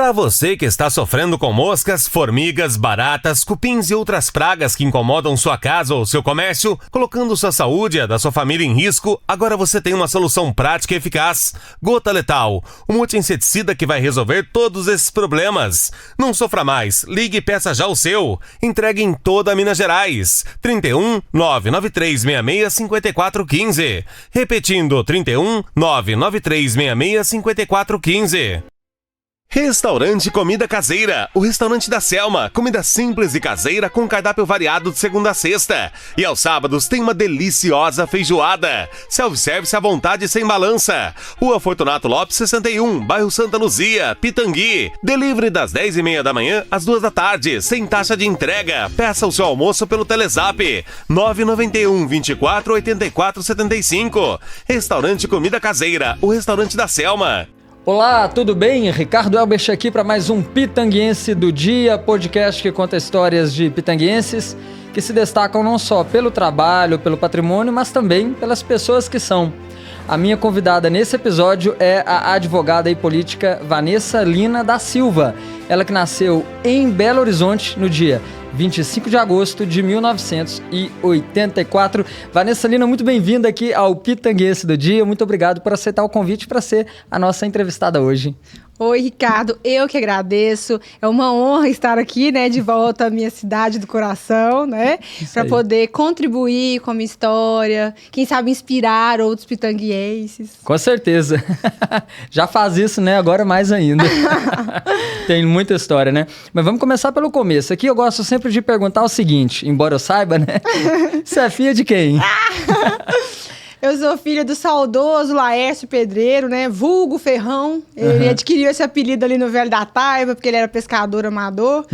Para você que está sofrendo com moscas, formigas, baratas, cupins e outras pragas que incomodam sua casa ou seu comércio, colocando sua saúde e a da sua família em risco, agora você tem uma solução prática e eficaz. Gota Letal, um multi-inseticida que vai resolver todos esses problemas. Não sofra mais, ligue e peça já o seu. Entregue em toda Minas Gerais. 31 99366 5415. Repetindo, 31 99366 5415. Restaurante Comida Caseira, o restaurante da Selma, comida simples e caseira com cardápio variado de segunda a sexta. E aos sábados tem uma deliciosa feijoada. Self-service à vontade sem balança. Rua Fortunato Lopes 61, bairro Santa Luzia, Pitangui. Delivery das 10h30 da manhã às 2 da tarde, sem taxa de entrega. Peça o seu almoço pelo Telezap 991 24 84 75. Restaurante Comida Caseira, o restaurante da Selma. Olá, tudo bem? Ricardo Elbert aqui para mais um Pitanguense do Dia, podcast que conta histórias de pitanguenses que se destacam não só pelo trabalho, pelo patrimônio, mas também pelas pessoas que são. A minha convidada nesse episódio é a advogada e política Vanessa Lina da Silva. Ela que nasceu em Belo Horizonte no dia 25 de agosto de 1984. Vanessa Lina, muito bem-vinda aqui ao Pitanguense do Dia. Muito obrigado por aceitar o convite para ser a nossa entrevistada hoje. Oi, Ricardo, eu que agradeço. É uma honra estar aqui, né, de volta à minha cidade do coração, né, para poder contribuir com a minha história, quem sabe inspirar outros pitanguenses. Com certeza. Já faz isso, né, agora mais ainda. Tem muita história, né? Mas vamos começar pelo começo. Aqui eu gosto sempre de perguntar o seguinte, embora eu saiba, né, você é filha de quem? Eu sou filha do saudoso Laércio Pedreiro, né? Vulgo Ferrão. Ele adquiriu esse apelido ali no Velho da Taiva, porque ele era pescador amador.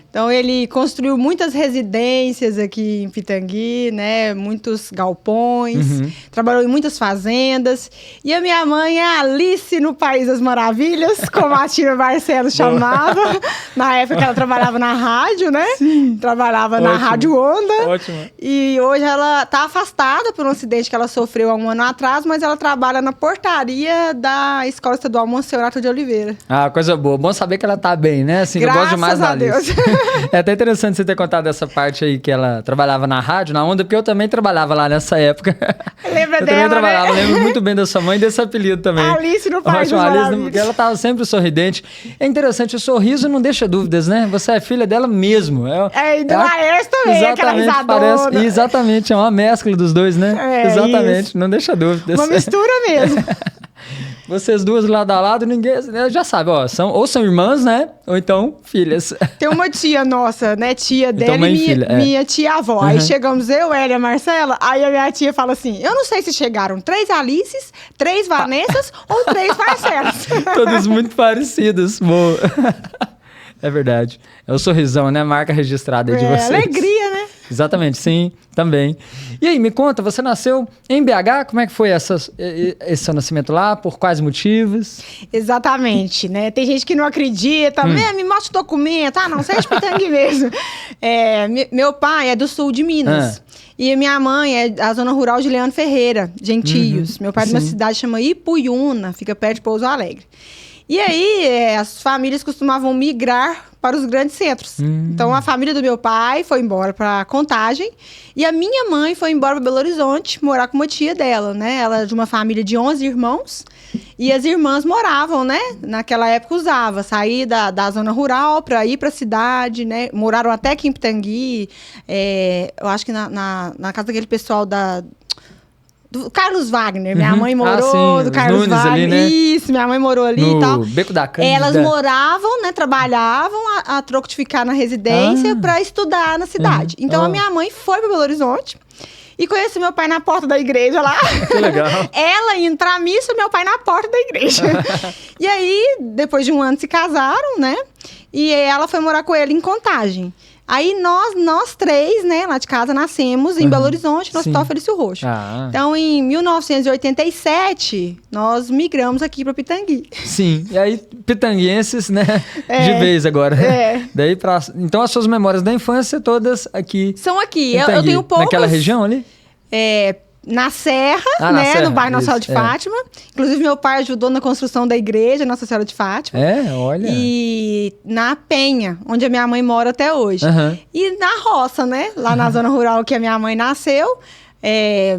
Então, ele construiu muitas residências aqui em Pitangui, né? Muitos galpões. Trabalhou em muitas fazendas. E a minha mãe é Alice no País das Maravilhas, como a tia Barcelos chamava. Na época que ela trabalhava na rádio, né? Sim. Trabalhava na Rádio Onda. Ótimo. E hoje ela está afastada por um acidente que ela sofreu há um ano atrás, mas ela trabalha na portaria da Escola Estadual Monserrato de Oliveira. Ah, coisa boa. Bom saber que ela tá bem, né? Assim, graças eu gosto demais da Alice. Deus. É até interessante você ter contado essa parte aí que ela trabalhava na rádio, na Onda, porque eu também trabalhava lá nessa época. Lembra eu dela, também trabalhava, né? Lembro muito bem da sua mãe e desse apelido também. Alice no País das Maravilhas. Porque ela tava sempre sorridente. É interessante, o sorriso não deixa dúvidas, né? Você é filha dela mesmo. E do Laércio também, aquela risadona. Exatamente, é uma mescla dos dois, né? Exatamente, isso. Não deixa dúvidas. Uma mistura mesmo. Vocês duas lado a lado, ninguém já sabe, ó, são irmãs, né? Ou então filhas. Tem uma tia nossa, né? Tia dela então, e minha tia-avó. Aí chegamos eu, ela e a Marcela, aí a minha tia fala assim, eu não sei se chegaram 3 Alices, 3 Vanessas ou 3 Marcelas. Todos muito parecidos, boa. É verdade. É o sorrisão, né? Marca registrada aí de vocês. Alegria, né? Exatamente, sim, também. E aí, me conta, você nasceu em BH? Como é que foi esse seu nascimento lá? Por quais motivos? Exatamente, né? Tem gente que não acredita. Me mostra o documento. Ah, não, você é de Pitangui mesmo. Meu pai é do sul de Minas. E minha mãe é da zona rural de Leandro Ferreira, Gentios. Meu pai é de uma cidade que chama Ipuiuna, fica perto de Pouso Alegre. E aí, as famílias costumavam migrar para os grandes centros. Então, a família do meu pai foi embora para Contagem e a minha mãe foi embora para Belo Horizonte morar com uma tia dela, né? Ela é de uma família de 11 irmãos e as irmãs moravam, né? Naquela época usava, sair da zona rural para ir para a cidade, né? Moraram até aqui em Pitangui, eu acho que na casa daquele pessoal do Carlos Wagner, minha mãe morou, do Carlos Nunes Wagner, ali, né? Isso, minha mãe morou ali e tal. Beco da Cândida. Elas moravam, né, trabalhavam a troco de ficar na residência para estudar na cidade. Então, a minha mãe foi para Belo Horizonte e conheci meu pai na porta da igreja lá. Que legal. Ela ia entrar à missa, meu pai na porta da igreja. E aí, depois de um ano, se casaram, né? E ela foi morar com ele em Contagem. Aí nós 3, né, lá de casa, nascemos em Belo Horizonte, no Hospital Felício Roxo. Então, em 1987, nós migramos aqui para Pitangui. Sim, e aí pitanguenses, né, de vez agora. Daí então, as suas memórias da infância todas aqui. São aqui. Eu tenho poucas... Naquela região ali? Na Serra, na Serra, no bairro Nossa Senhora isso, de Fátima. Inclusive, meu pai ajudou na construção da igreja Nossa Senhora de Fátima. Olha. E na Penha, onde a minha mãe mora até hoje. E na roça, né? Lá na zona rural que a minha mãe nasceu.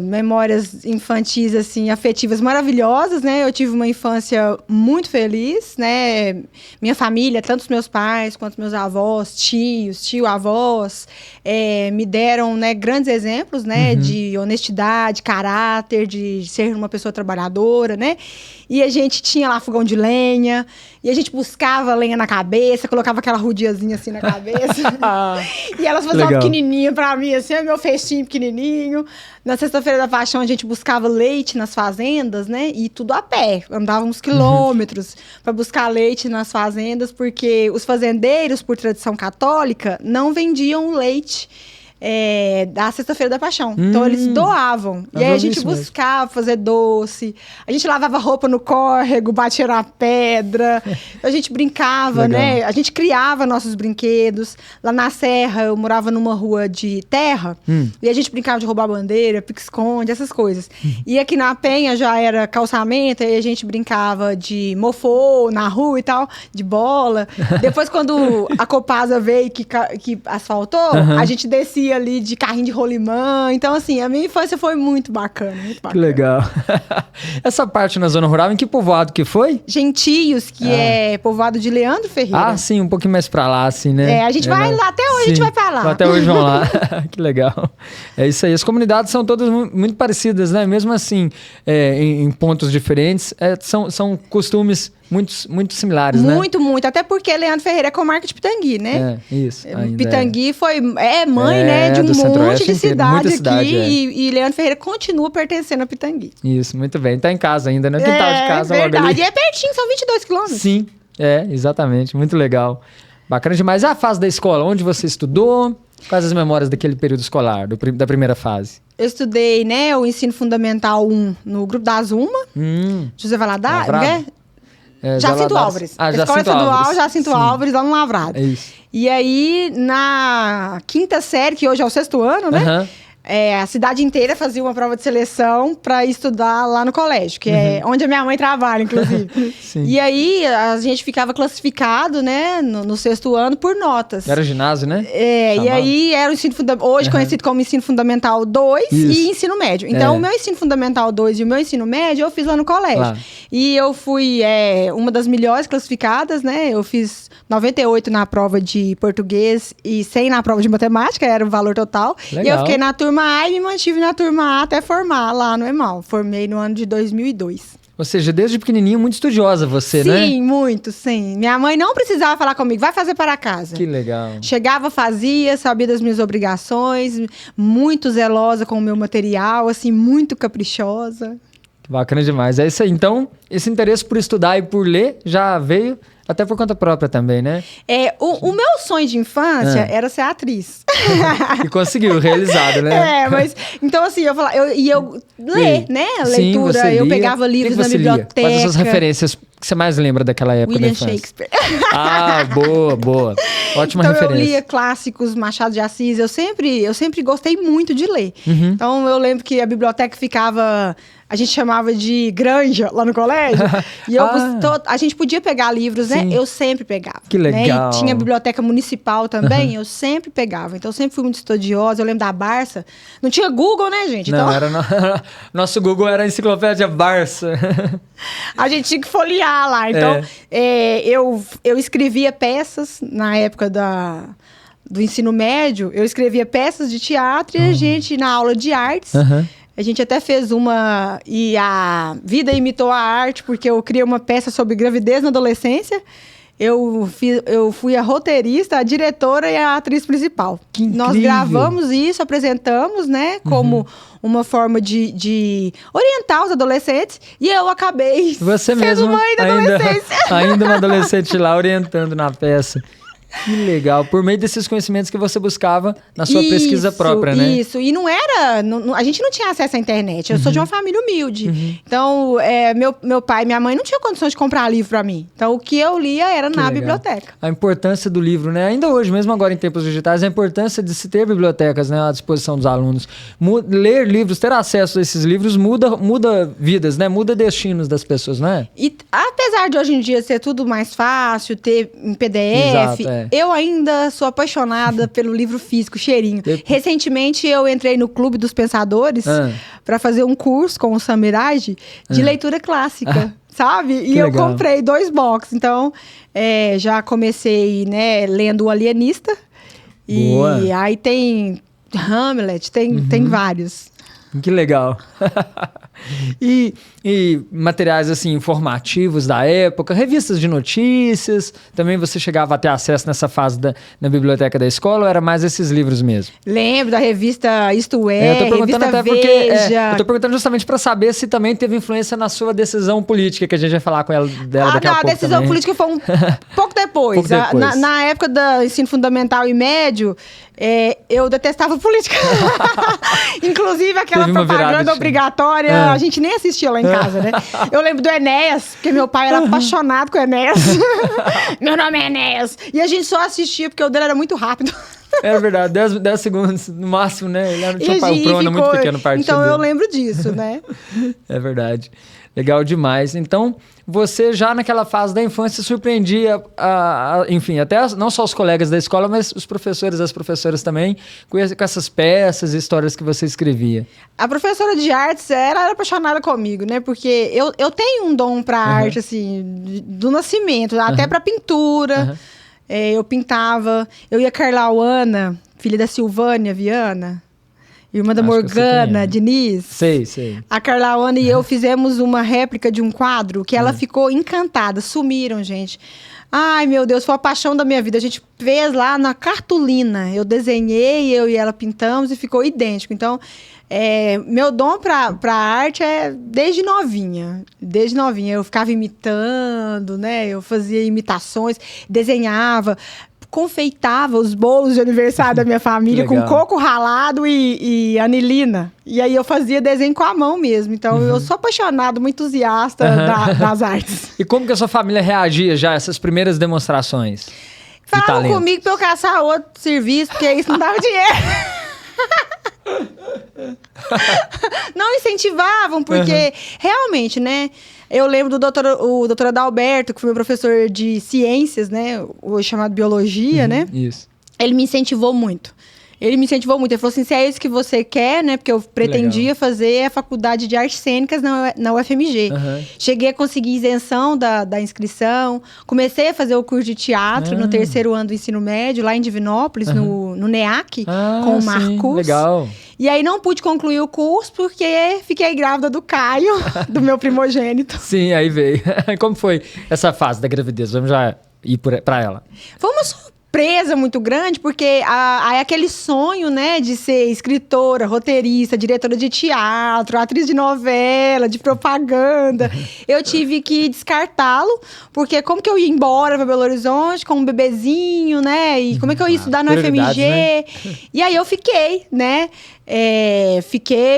Memórias infantis, assim, afetivas maravilhosas, né? Eu tive uma infância muito feliz, né? Minha família, tanto os meus pais quanto meus avós, tio-avós, me deram, né, grandes exemplos, né? De honestidade, caráter, de ser uma pessoa trabalhadora, né? E a gente tinha lá fogão de lenha, e a gente buscava lenha na cabeça, colocava aquela rudiazinha assim na cabeça. E elas faziam uma pequenininha pra mim, assim, meu feixinho pequenininho. Na Sexta-feira da Paixão, a gente buscava leite nas fazendas, né? E tudo a pé. Andávamos quilômetros para buscar leite nas fazendas, porque os fazendeiros, por tradição católica, não vendiam leite da Sexta-feira da Paixão. Então, eles doavam. E aí, a gente buscava fazer doce. A gente lavava roupa no córrego, batia na pedra. A gente brincava, né? A gente criava nossos brinquedos. Lá na Serra, eu morava numa rua de terra. E a gente brincava de roubar bandeira, pique-esconde, essas coisas. E aqui na Penha já era calçamento. Aí a gente brincava de mofô na rua e tal, de bola. Depois, quando a Copasa veio que asfaltou, a gente descia ali de carrinho de rolimã. Então, assim, a minha infância foi muito bacana, muito bacana. Que legal. Essa parte na zona rural, em que povoado que foi? Gentios, que é povoado de Leandro Ferreira. Ah, sim, um pouquinho mais pra lá, assim, né? A gente vai lá, até hoje a gente vai pra lá. Até hoje vão lá. Que legal. É isso aí. As comunidades são todas muito parecidas, né? Mesmo assim, em pontos diferentes, são costumes muito similares, né? Muito. Até porque Leandro Ferreira é comarca de Pitangui, né? Isso. Pitangui é mãe, né? De um monte de cidade aqui. E Leandro Ferreira continua pertencendo a Pitangui. Isso, muito bem. Tá em casa ainda, né? Quintal de casa verdade. logo ali. E é pertinho, são 22 quilômetros. Sim, exatamente. Muito legal. Bacana demais. A fase da escola, onde você estudou? Quais as memórias daquele período escolar, da primeira fase? Eu estudei, né, o ensino fundamental 1 no grupo da Zuma, José Valadares, né? Jacinto Álvares. Escola Estadual Jacinto Álvares, lá no Lavrado. É isso. E aí, na quinta série, que hoje é o 6º ano, né? A cidade inteira fazia uma prova de seleção para estudar lá no colégio, que é onde a minha mãe trabalha, inclusive. E aí, a gente ficava classificado, né, no 6º ano por notas. Era ginásio, né? E aí era o ensino fundamental, hoje conhecido como ensino fundamental 2 e ensino médio. Então, o meu ensino fundamental 2 e o meu ensino médio eu fiz lá no colégio. E eu fui uma das melhores classificadas, né? Eu fiz 98 na prova de português e 100 na prova de matemática, era o valor total. Legal. E eu fiquei na turma A e me mantive na turma A até formar lá no EMAL. Formei no ano de 2002. Ou seja, desde pequenininho, muito estudiosa você, né? Sim, muito, sim. Minha mãe não precisava falar comigo, vai fazer para casa. Que legal. Chegava, fazia, sabia das minhas obrigações, muito zelosa com o meu material, assim, muito caprichosa. Bacana demais. É isso aí. Então, esse interesse por estudar e por ler já veio até por conta própria também, né? O meu sonho de infância era ser atriz. E conseguiu, realizado, né? Mas... Então, assim, eu ler, né? Leitura. Sim, eu pegava livros na biblioteca. Quais as suas referências que você mais lembra daquela época da infância? Shakespeare. Boa. Ótima referência. Então, eu lia clássicos, Machado de Assis. Eu sempre gostei muito de ler. Então, eu lembro que a biblioteca ficava... A gente chamava de granja lá no colégio. E a gente podia pegar livros, né? Eu sempre pegava. Que legal. Né? E tinha a biblioteca municipal também, eu sempre pegava. Então, eu sempre fui muito estudiosa. Eu lembro da Barça. Não tinha Google, né, gente? Não, então... Nosso Google era a enciclopédia Barça. A gente tinha que folhear lá. Então, eu escrevia peças na época do ensino médio. Eu escrevia peças de teatro e a gente, na aula de artes... A gente até fez uma... E a vida imitou a arte, porque eu criei uma peça sobre gravidez na adolescência. Eu fui a roteirista, a diretora e a atriz principal. Que incrível. Nós gravamos isso, apresentamos, né? Como uma forma de orientar os adolescentes. E eu acabei sendo mãe da adolescência. Ainda uma adolescente lá orientando na peça. Que legal. Por meio desses conhecimentos que você buscava na sua pesquisa própria, né? Isso. E não era... a gente não tinha acesso à internet. Eu sou de uma família humilde. Então, meu pai e minha mãe não tinham condições de comprar livro pra mim. Então, o que eu lia era na biblioteca. A importância do livro, né? Ainda hoje, mesmo agora em tempos digitais, a importância de se ter bibliotecas, né, à disposição dos alunos. Ler livros, ter acesso a esses livros muda vidas, né? Muda destinos das pessoas, não é? E apesar de hoje em dia ser tudo mais fácil, ter em PDF, Exato, eu ainda sou apaixonada pelo livro físico, cheirinho. Recentemente eu entrei no Clube dos Pensadores para fazer um curso com o Samiraj de leitura clássica, sabe? E eu comprei 2 boxes. Então, já comecei, né, lendo O Alienista. Boa. E aí tem Hamlet, tem vários. Que legal. E materiais assim informativos da época, revistas de notícias, também você chegava a ter acesso nessa fase na biblioteca da escola ou era mais esses livros mesmo? Lembro da revista Isto É, eu tô perguntando revista até porque Veja. eu tô perguntando justamente para saber se também teve influência na sua decisão política, que a gente vai falar com ela dela daqui a pouco. A decisão também. política foi pouco depois. Pouco depois. Na época do ensino fundamental e médio, eu detestava política. Inclusive aquela propaganda obrigatória, a gente nem assistia lá em casa, né? Eu lembro do Enéas, porque meu pai era apaixonado com o Enéas. Meu nome é Enéas. E a gente só assistia porque o dele era muito rápido. É verdade, 10 segundos no máximo, né? Ele era um prono muito pequeno parte Então dele. eu lembro disso, né? É verdade. Legal demais. Então, você já naquela fase da infância surpreendia, enfim, até não só os colegas da escola, mas os professores e as professoras também, com essas peças e histórias que você escrevia. A professora de artes era apaixonada comigo, né? Porque eu tenho um dom pra arte, assim, do nascimento, até pra pintura. Eu pintava. Eu ia Carlauana, filha da Silvânia Viana. Irmã da Morgana Diniz. Sei. A Carlauana e eu fizemos uma réplica de um quadro que ela ficou encantada. Sumiram, gente. Ai, meu Deus, foi a paixão da minha vida. A gente fez lá na cartolina. Eu desenhei, eu e ela pintamos e ficou idêntico. Então, meu dom pra arte é desde novinha. Desde novinha. Eu ficava imitando, né? Eu fazia imitações, desenhava, confeitava os bolos de aniversário da minha família com coco ralado e anilina. E aí eu fazia desenho com a mão mesmo. Então eu sou apaixonada, muito entusiasta das artes. E como que a sua família reagia já a essas primeiras demonstrações? Falavam comigo pra eu caçar outro serviço, porque isso não dava dinheiro. Não incentivavam, porque realmente, né? Eu lembro do doutor Adalberto, que foi meu professor de ciências, né? Hoje chamado biologia, né? Isso. Ele me incentivou muito. Ele falou assim, se é isso que você quer, né? Porque eu pretendia fazer a faculdade de artes cênicas na UFMG. Cheguei a conseguir isenção da inscrição. Comecei a fazer o curso de teatro no 3º ano do ensino médio, lá em Divinópolis, no NEAC, com o Marcos. Legal. E aí não pude concluir o curso porque fiquei grávida do Caio, do meu primogênito. Sim, aí veio. Como foi essa fase da gravidez? Vamos já ir pra ela. Foi uma surpresa muito grande, porque aquele sonho, né, de ser escritora, roteirista, diretora de teatro, atriz de novela, de propaganda, eu tive que descartá-lo, porque como que eu ia embora para Belo Horizonte com um bebezinho, né, e como é que eu ia estudar no FMG, né? E aí eu fiquei, né,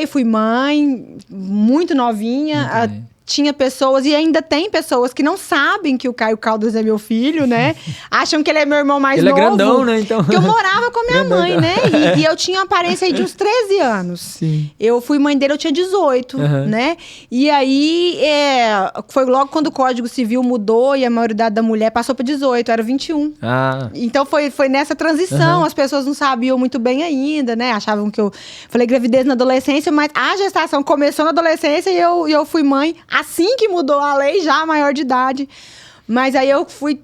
fui mãe, muito novinha, tinha pessoas, e ainda tem pessoas que não sabem que o Caio Caldas é meu filho, né? Acham que ele é meu irmão mais novo. Ele é grandão, né? Então... Porque eu morava com a minha mãe, né? E eu tinha uma aparência aí de uns 13 anos. Sim. Eu fui mãe dele, eu tinha 18, né? E aí, foi logo quando o Código Civil mudou e a maioridade da mulher passou para 18, era 21. Então, foi nessa transição, as pessoas não sabiam muito bem ainda, né? Achavam que eu falei gravidez na adolescência, mas a gestação começou na adolescência e eu fui mãe assim que mudou a lei, já maior de idade. Mas aí eu fui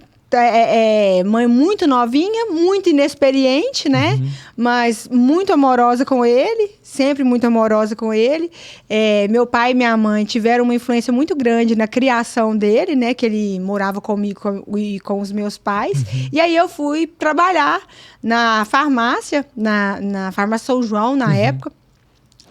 mãe muito novinha, muito inexperiente, né? Mas muito amorosa com ele, sempre muito amorosa com ele. Meu pai e minha mãe tiveram uma influência muito grande na criação dele, né? Que ele morava comigo e com os meus pais. E aí eu fui trabalhar na farmácia, na farmácia São João, na época.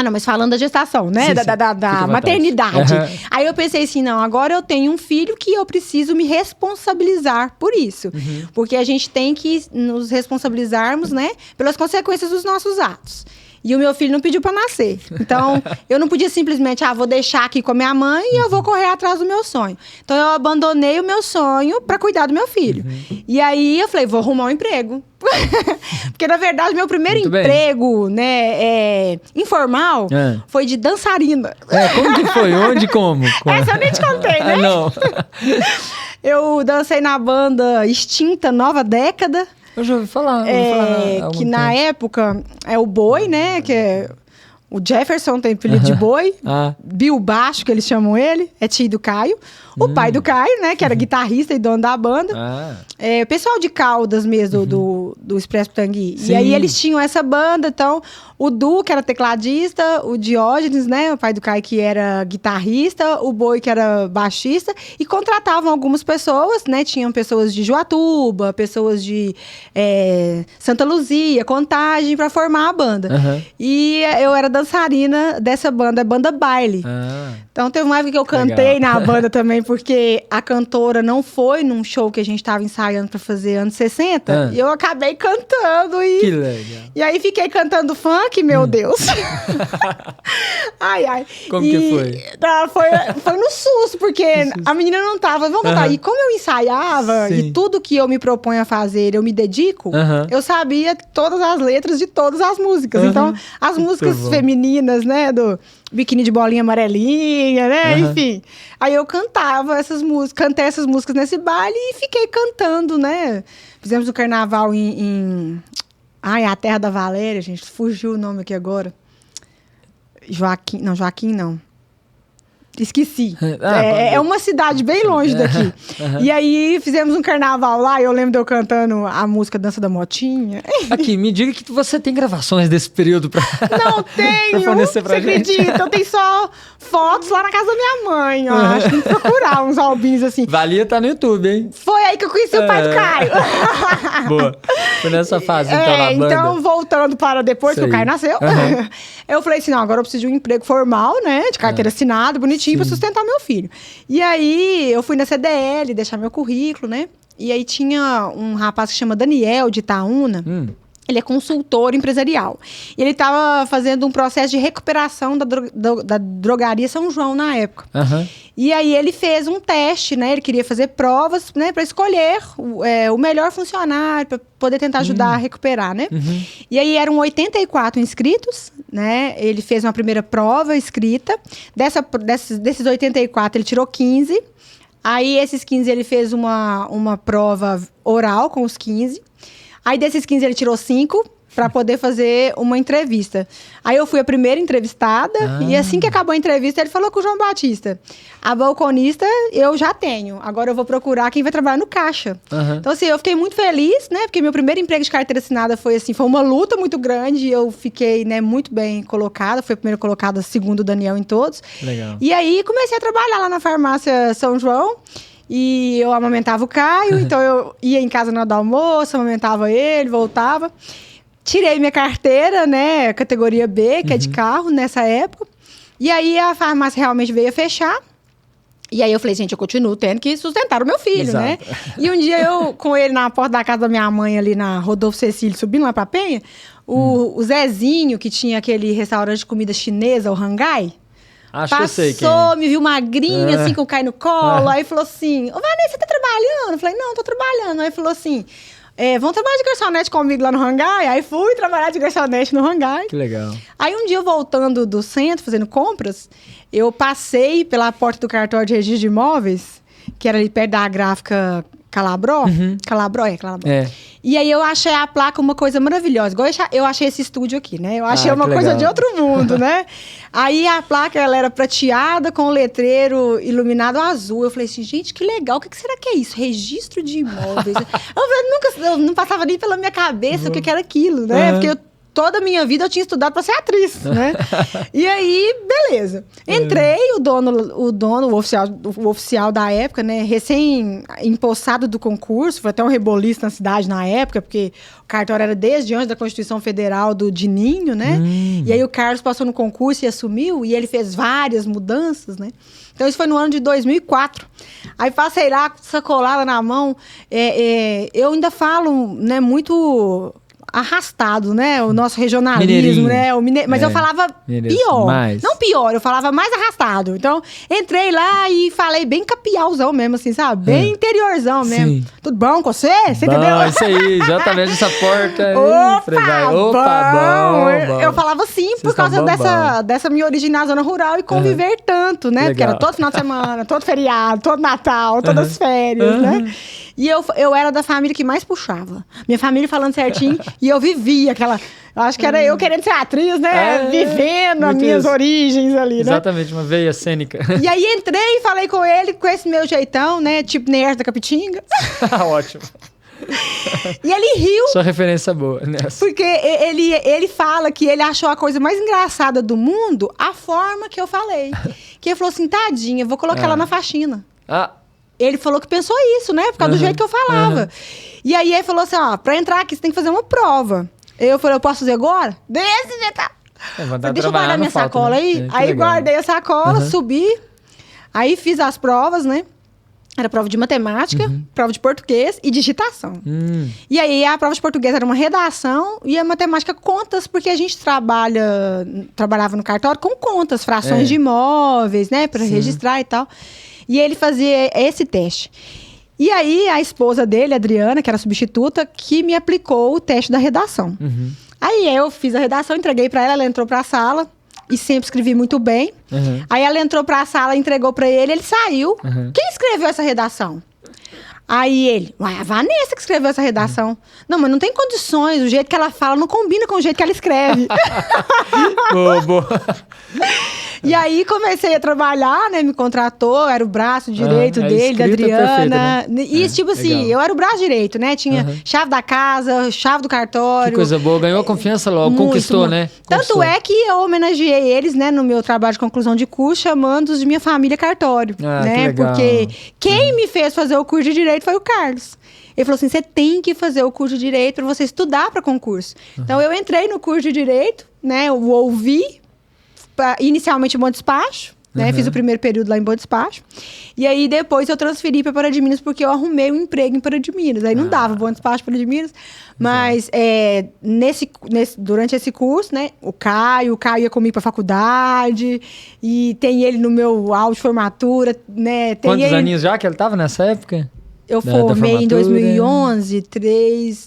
Ah, não, mas falando da gestação, né? Sim, da maternidade. Aí eu pensei assim, não, agora eu tenho um filho que eu preciso me responsabilizar por isso. Porque a gente tem que nos responsabilizarmos, né? Pelas consequências dos nossos atos. E o meu filho não pediu pra nascer. Então, eu não podia simplesmente, vou deixar aqui com a minha mãe e eu vou correr atrás do meu sonho. Então, eu abandonei o meu sonho pra cuidar do meu filho. E aí, eu falei, vou arrumar um emprego. Porque, na verdade, meu primeiro emprego, né, informal, foi de dançarina. Como que foi? Onde, como? Essa eu nem te contei, né? Não. Eu dancei na banda extinta Nova Década. Eu já ouvi falar. Que na época é o Boi, né? Que é o Jefferson tem apelido de Boi. Bill Baixo, que eles chamam ele, é tio do Caio. O pai do Caio, né? Que era guitarrista e dono da banda. O pessoal de Caldas mesmo, do Expresso Pitangui. E aí eles tinham essa banda, então... O Du, que era tecladista, o Diógenes, né? O pai do Caio, que era guitarrista, o Boi, que era baixista, e contratavam algumas pessoas, né? Tinham pessoas de Joatuba, pessoas de Santa Luzia, Contagem, para formar a banda. E eu era dançarina dessa banda, a banda Baile. Então teve uma época que eu cantei na banda também, porque a cantora não foi num show que a gente estava ensaiando para fazer anos 60, e eu acabei cantando. Que legal. E aí fiquei cantando funk. Que, meu Deus. Ai. Como que foi? Foi no susto, porque a menina não tava. Vamos contar. E como eu ensaiava e tudo que eu me proponho a fazer, eu me dedico, eu sabia todas as letras de todas as músicas. Então, as músicas femininas, né? Do biquíni de bolinha amarelinha, né? Enfim. Aí eu cantava essas músicas, cantei essas músicas nesse baile e fiquei cantando, né? Fizemos o carnaval a Terra da Valéria, gente. Fugiu o nome aqui agora. Joaquim não. Esqueci. É uma cidade bem longe daqui. E aí, fizemos um carnaval lá e eu lembro de eu cantando a música Dança da Motinha. Aqui, me diga que você tem gravações desse período pra... Não tenho! Você acredita? Eu tenho só fotos lá na casa da minha mãe, eu acho. Tem que procurar uns albins assim. Valia tá no YouTube, hein? Foi aí que eu conheci o pai do Caio. Boa. Foi nessa fase, então, na banda. Então, voltando para depois que o Caio nasceu, eu falei assim, não, agora eu preciso de um emprego formal, né? De carteira assinada, bonitinho, para sustentar meu filho. E aí, eu fui na CDL, deixar meu currículo, né? E aí tinha um rapaz que chama Daniel, de Itaúna. Ele é consultor empresarial. E ele estava fazendo um processo de recuperação da drogaria São João na época. E aí ele fez um teste, né? Ele queria fazer provas, né? Para escolher o melhor funcionário, para poder tentar ajudar a recuperar, né? E aí eram 84 inscritos, né? Ele fez uma primeira prova escrita. Desses 84, ele tirou 15. Aí esses 15 ele fez uma prova oral com os 15. Aí, desses 15, ele tirou 5 para poder fazer uma entrevista. Aí, eu fui a primeira entrevistada. E assim que acabou a entrevista, ele falou com o João Batista. A balconista, eu já tenho. Agora, eu vou procurar quem vai trabalhar no caixa. Então, assim, eu fiquei muito feliz, né? Porque meu primeiro emprego de carteira assinada foi uma luta muito grande. Eu fiquei, né, muito bem colocada. Fui a primeira colocada, segundo o Daniel, em todos. Legal. E aí, comecei a trabalhar lá na farmácia São João. E eu amamentava o Caio, então eu ia em casa na hora do almoço, amamentava ele, voltava. Tirei minha carteira, né, categoria B, que é de carro, nessa época. E aí a farmácia realmente veio a fechar. E aí eu falei, gente, eu continuo tendo que sustentar o meu filho, né? E um dia eu, com ele na porta da casa da minha mãe, ali na Rodolfo Cecílio, subindo lá pra Penha, o Zezinho, que tinha aquele restaurante de comida chinesa, o Hangai, acho que eu sei quem passou, me viu magrinha, assim, com o Caio no colo. Aí falou assim, ô Vanessa, você tá trabalhando? Eu falei, não, tô trabalhando. Aí falou assim, vão trabalhar de garçonete comigo lá no Hangai? Aí fui trabalhar de garçonete no Hangai. Que legal. Aí um dia, eu voltando do centro, fazendo compras, eu passei pela porta do cartório de registro de imóveis, que era ali perto da gráfica Calabró. Calabró. E aí eu achei a placa uma coisa maravilhosa. Igual eu achei esse estúdio aqui, né? Eu achei uma coisa de outro mundo, né? Aí a placa, ela era prateada com o letreiro iluminado azul. Eu falei assim, gente, que legal. O que será que é isso? Registro de imóveis. Eu não passava nem pela minha cabeça o que era aquilo, né? Porque toda a minha vida eu tinha estudado para ser atriz, né? E aí, beleza. Entrei, o oficial da época, né? Recém-empossado do concurso, foi até um reboliço na cidade na época, porque o cartório era desde antes da Constituição Federal do Dininho, né? E aí o Carlos passou no concurso e assumiu, e ele fez várias mudanças, né? Então isso foi no ano de 2004. Aí passei lá, com sacolada na mão. Eu ainda falo, né, muito arrastado, né? O nosso regionalismo, né? Mas eu falava pior. Não pior, eu falava mais arrastado. Então, entrei lá e falei bem capiauzão mesmo, assim, sabe? Bem interiorzão mesmo. Sim. Tudo bom com você? Você entendeu? Isso aí, exatamente essa porta. Bom. Eu falava assim por causa dessa minha origem na zona rural e conviver tanto, né? Legal. Porque era todo final de semana, todo feriado, todo Natal, todas as férias, né? E eu era da família que mais puxava. Minha família falando certinho. E eu vivia aquela... Acho que era eu querendo ser atriz, né? Vivendo as minhas origens ali, né? Exatamente, uma veia cênica. E aí entrei e falei com ele, com esse meu jeitão, né? Tipo nerd da Capitinga. Ótimo. E ele riu. Sua referência boa nessa. Porque ele fala que ele achou a coisa mais engraçada do mundo a forma que eu falei. Que ele falou assim, tadinha, vou colocar ela na faxina. Ele falou que pensou isso, né? Por causa do jeito que eu falava. E aí ele falou assim, ó, pra entrar aqui você tem que fazer uma prova. Eu falei, eu posso fazer agora? Desse jeito. Deixa eu guardar minha sacola aí. Aí legal. Guardei a sacola, subi. Aí fiz as provas, né? Era prova de matemática, prova de português e digitação. E aí a prova de português era uma redação e a matemática contas, porque a gente trabalhava no cartório com contas, frações de imóveis, né? Pra registrar e tal. E ele fazia esse teste. E aí, a esposa dele, Adriana, que era substituta, que me aplicou o teste da redação. Aí eu fiz a redação, entreguei pra ela entrou pra sala e sempre escrevi muito bem. Aí ela entrou pra sala, entregou pra ele saiu. Quem escreveu essa redação? Aí ele, a Vanessa que escreveu essa redação. Não, mas não tem condições, o jeito que ela fala não combina com o jeito que ela escreve. Boa. E aí comecei a trabalhar, né? Me contratou, era o braço direito dele, da Adriana. Perfeita, né? E tipo assim, legal. Eu era o braço direito, né? Tinha chave da casa, chave do cartório. Que coisa boa, ganhou confiança logo, conquistou, né? Tanto é que eu homenageei eles, né? No meu trabalho de conclusão de curso, chamando-os de minha família cartório. Né? Porque quem me fez fazer o curso de Direito foi o Carlos. Ele falou assim, você tem que fazer o curso de Direito para você estudar para concurso. Então, eu entrei no curso de Direito, né? Eu ouvi inicialmente em Bom Despacho, né? Fiz o primeiro período lá em Bom Despacho. E aí, depois, eu transferi para Pará de Minas, porque eu arrumei um emprego em Pará de Minas. Aí não dava Bom Despacho para Pará de Minas. Mas, durante esse curso, né? O Caio ia comigo para faculdade. E tem ele no meu aula de formatura, né? Quantos aninhos já que ele estava nessa época? Eu formei em 2011,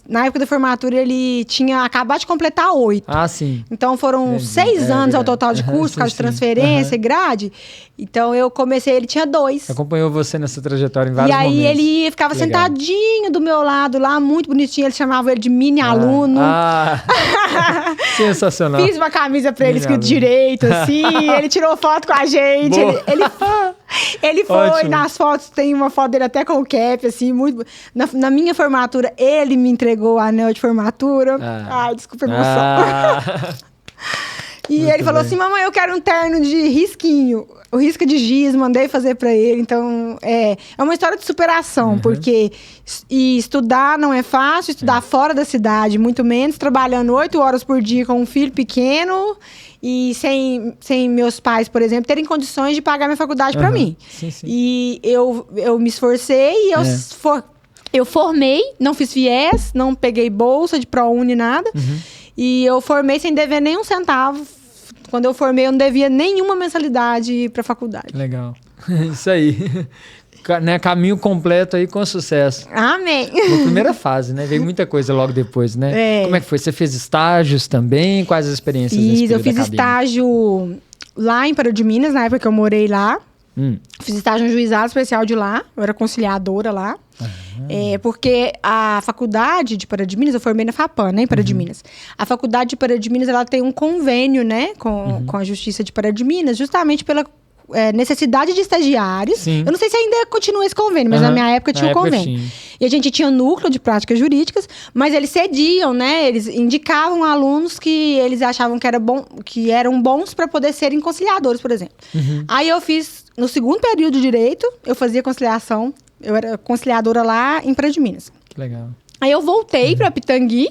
na época da formatura ele tinha acabado de completar 8. Sim. Então foram 6 anos ao total de curso, por causa de transferência e grade. Então eu comecei, ele tinha 2. Acompanhou você nessa trajetória em vários momentos. E aí ele ficava sentadinho do meu lado lá, muito bonitinho. Eles chamavam ele de mini aluno. Sensacional. Fiz uma camisa pra ele escrito direito, assim. Ele tirou foto com a gente. Ele foi, ótimo. Nas fotos, tem uma foto dele até com o cap, assim, muito... Na minha formatura, ele me entregou o anel de formatura. Desculpa a emoção. E muito ele falou assim, mamãe, eu quero um terno de risquinho. O risco de giz, mandei fazer pra ele. Então, é uma história de superação, porque estudar não é fácil, estudar fora da cidade, muito menos, trabalhando 8 horas por dia com um filho pequeno e sem meus pais, por exemplo, terem condições de pagar minha faculdade pra mim. Sim. E eu me esforcei e eu formei, não fiz FIES, não peguei bolsa de ProUni, nada. E eu formei sem dever nem um centavo. Quando eu formei, eu não devia nenhuma mensalidade para a faculdade. Legal. Isso aí. Né? Caminho completo aí com sucesso. Amém. Na primeira fase, né? Veio muita coisa logo depois, né? Como é que foi? Você fez estágios também? Quais as experiências nesse período? Eu fiz estágio lá em Pará de Minas, na época que eu morei lá. Fiz estágio no juizado especial de lá. Eu era conciliadora lá. Porque a faculdade de Pará de Minas, eu formei na FAPAM, né, em Pará de Minas. A faculdade de Pará de Minas, ela tem um convênio, né, com a Justiça de Pará de Minas, justamente pela necessidade de estagiários. Sim. Eu não sei se ainda continua esse convênio, mas na minha época tinha o convênio. E a gente tinha núcleo de práticas jurídicas, mas eles cediam, né? Eles indicavam alunos que eles achavam que eram bons para poder serem conciliadores, por exemplo. Aí eu fiz, no segundo período de Direito, eu fazia conciliação. Eu era conciliadora lá em Praia de Minas. Que legal. Aí eu voltei para Pitangui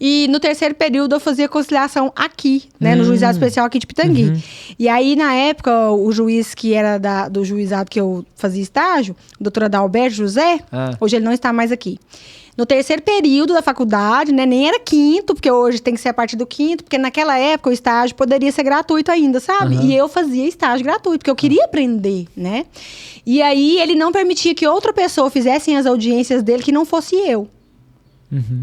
e no terceiro período eu fazia conciliação aqui, né? No juizado especial aqui de Pitangui. E aí, na época, o juiz que era do juizado que eu fazia estágio, o doutor Adalberto José, hoje ele não está mais aqui. No terceiro período da faculdade, né? Nem era quinto, porque hoje tem que ser a partir do quinto, porque naquela época o estágio poderia ser gratuito ainda, sabe? E eu fazia estágio gratuito, porque eu queria aprender, né? E aí, ele não permitia que outra pessoa fizesse as audiências dele que não fosse eu.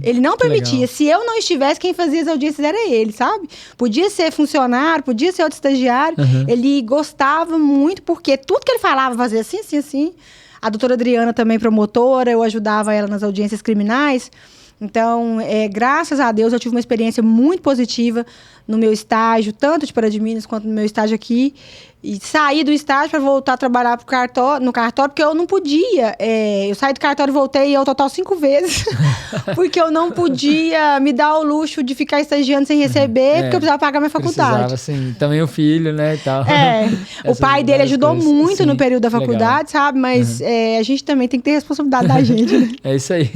Ele não permitia. Se eu não estivesse, quem fazia as audiências era ele, sabe? Podia ser funcionário, podia ser outro estagiário. Ele gostava muito, porque tudo que ele falava, fazia assim, assim, assim. A doutora Adriana também, promotora, eu ajudava ela nas audiências criminais. Então, graças a Deus, eu tive uma experiência muito positiva no meu estágio, tanto de Praia de Minas quanto no meu estágio aqui. E saí do estágio para voltar a trabalhar no cartório, porque eu não podia. Eu saí do cartório e voltei ao total 5 vezes, porque eu não podia me dar o luxo de ficar estagiando sem receber, porque eu precisava pagar minha faculdade. Precisava, sim. Também o filho, né, e tal. O pai dele ajudou muito no período da faculdade, sabe? Mas a gente também tem que ter responsabilidade da gente, né? É isso aí.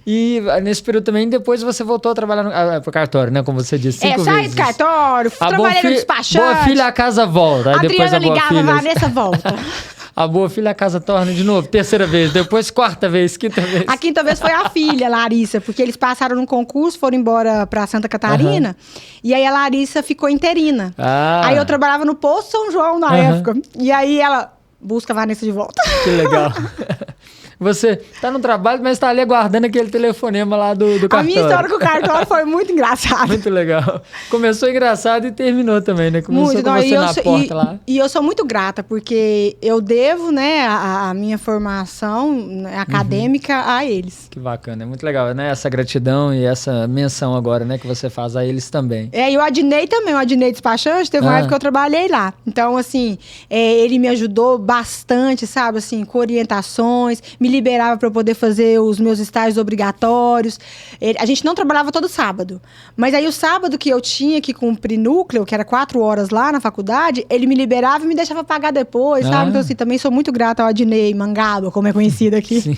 E nesse período também, depois você voltou a trabalhar pro cartório, né? Como você disse, 5 vezes. Saí do cartório, trabalhei no despachante. Boa filha, a casa volta. Aí a depois Adriana ligava, Vanessa volta. A boa filha, a casa torna de novo. Terceira vez, depois quarta vez, quinta vez. A quinta vez foi a filha, Larissa, porque eles passaram num concurso, foram embora pra Santa Catarina. E aí a Larissa ficou interina. Aí eu trabalhava no Posto São João na época. E aí ela busca a Vanessa de volta. Que legal. Você tá no trabalho, mas tá ali aguardando aquele telefonema lá do cartório. A minha história com o cartório foi muito engraçada. Muito legal. Começou engraçado e terminou também, né? Começou muito, com você na porta lá. E eu sou muito grata, porque eu devo, né, a minha formação acadêmica a eles. Que bacana, é muito legal, né? Essa gratidão e essa menção agora, né, que você faz a eles também. E o Adnei também, o Adnei despachante, teve uma época que eu trabalhei lá. Então, assim, ele me ajudou bastante, sabe, assim, com orientações, me liberava para eu poder fazer os meus estágios obrigatórios. A gente não trabalhava todo sábado. Mas aí o sábado que eu tinha que cumprir núcleo, que era 4 horas lá na faculdade, ele me liberava e me deixava pagar depois, sabe? Então, assim, também sou muito grata ao Adnei Mangaba, como é conhecido aqui. Sim,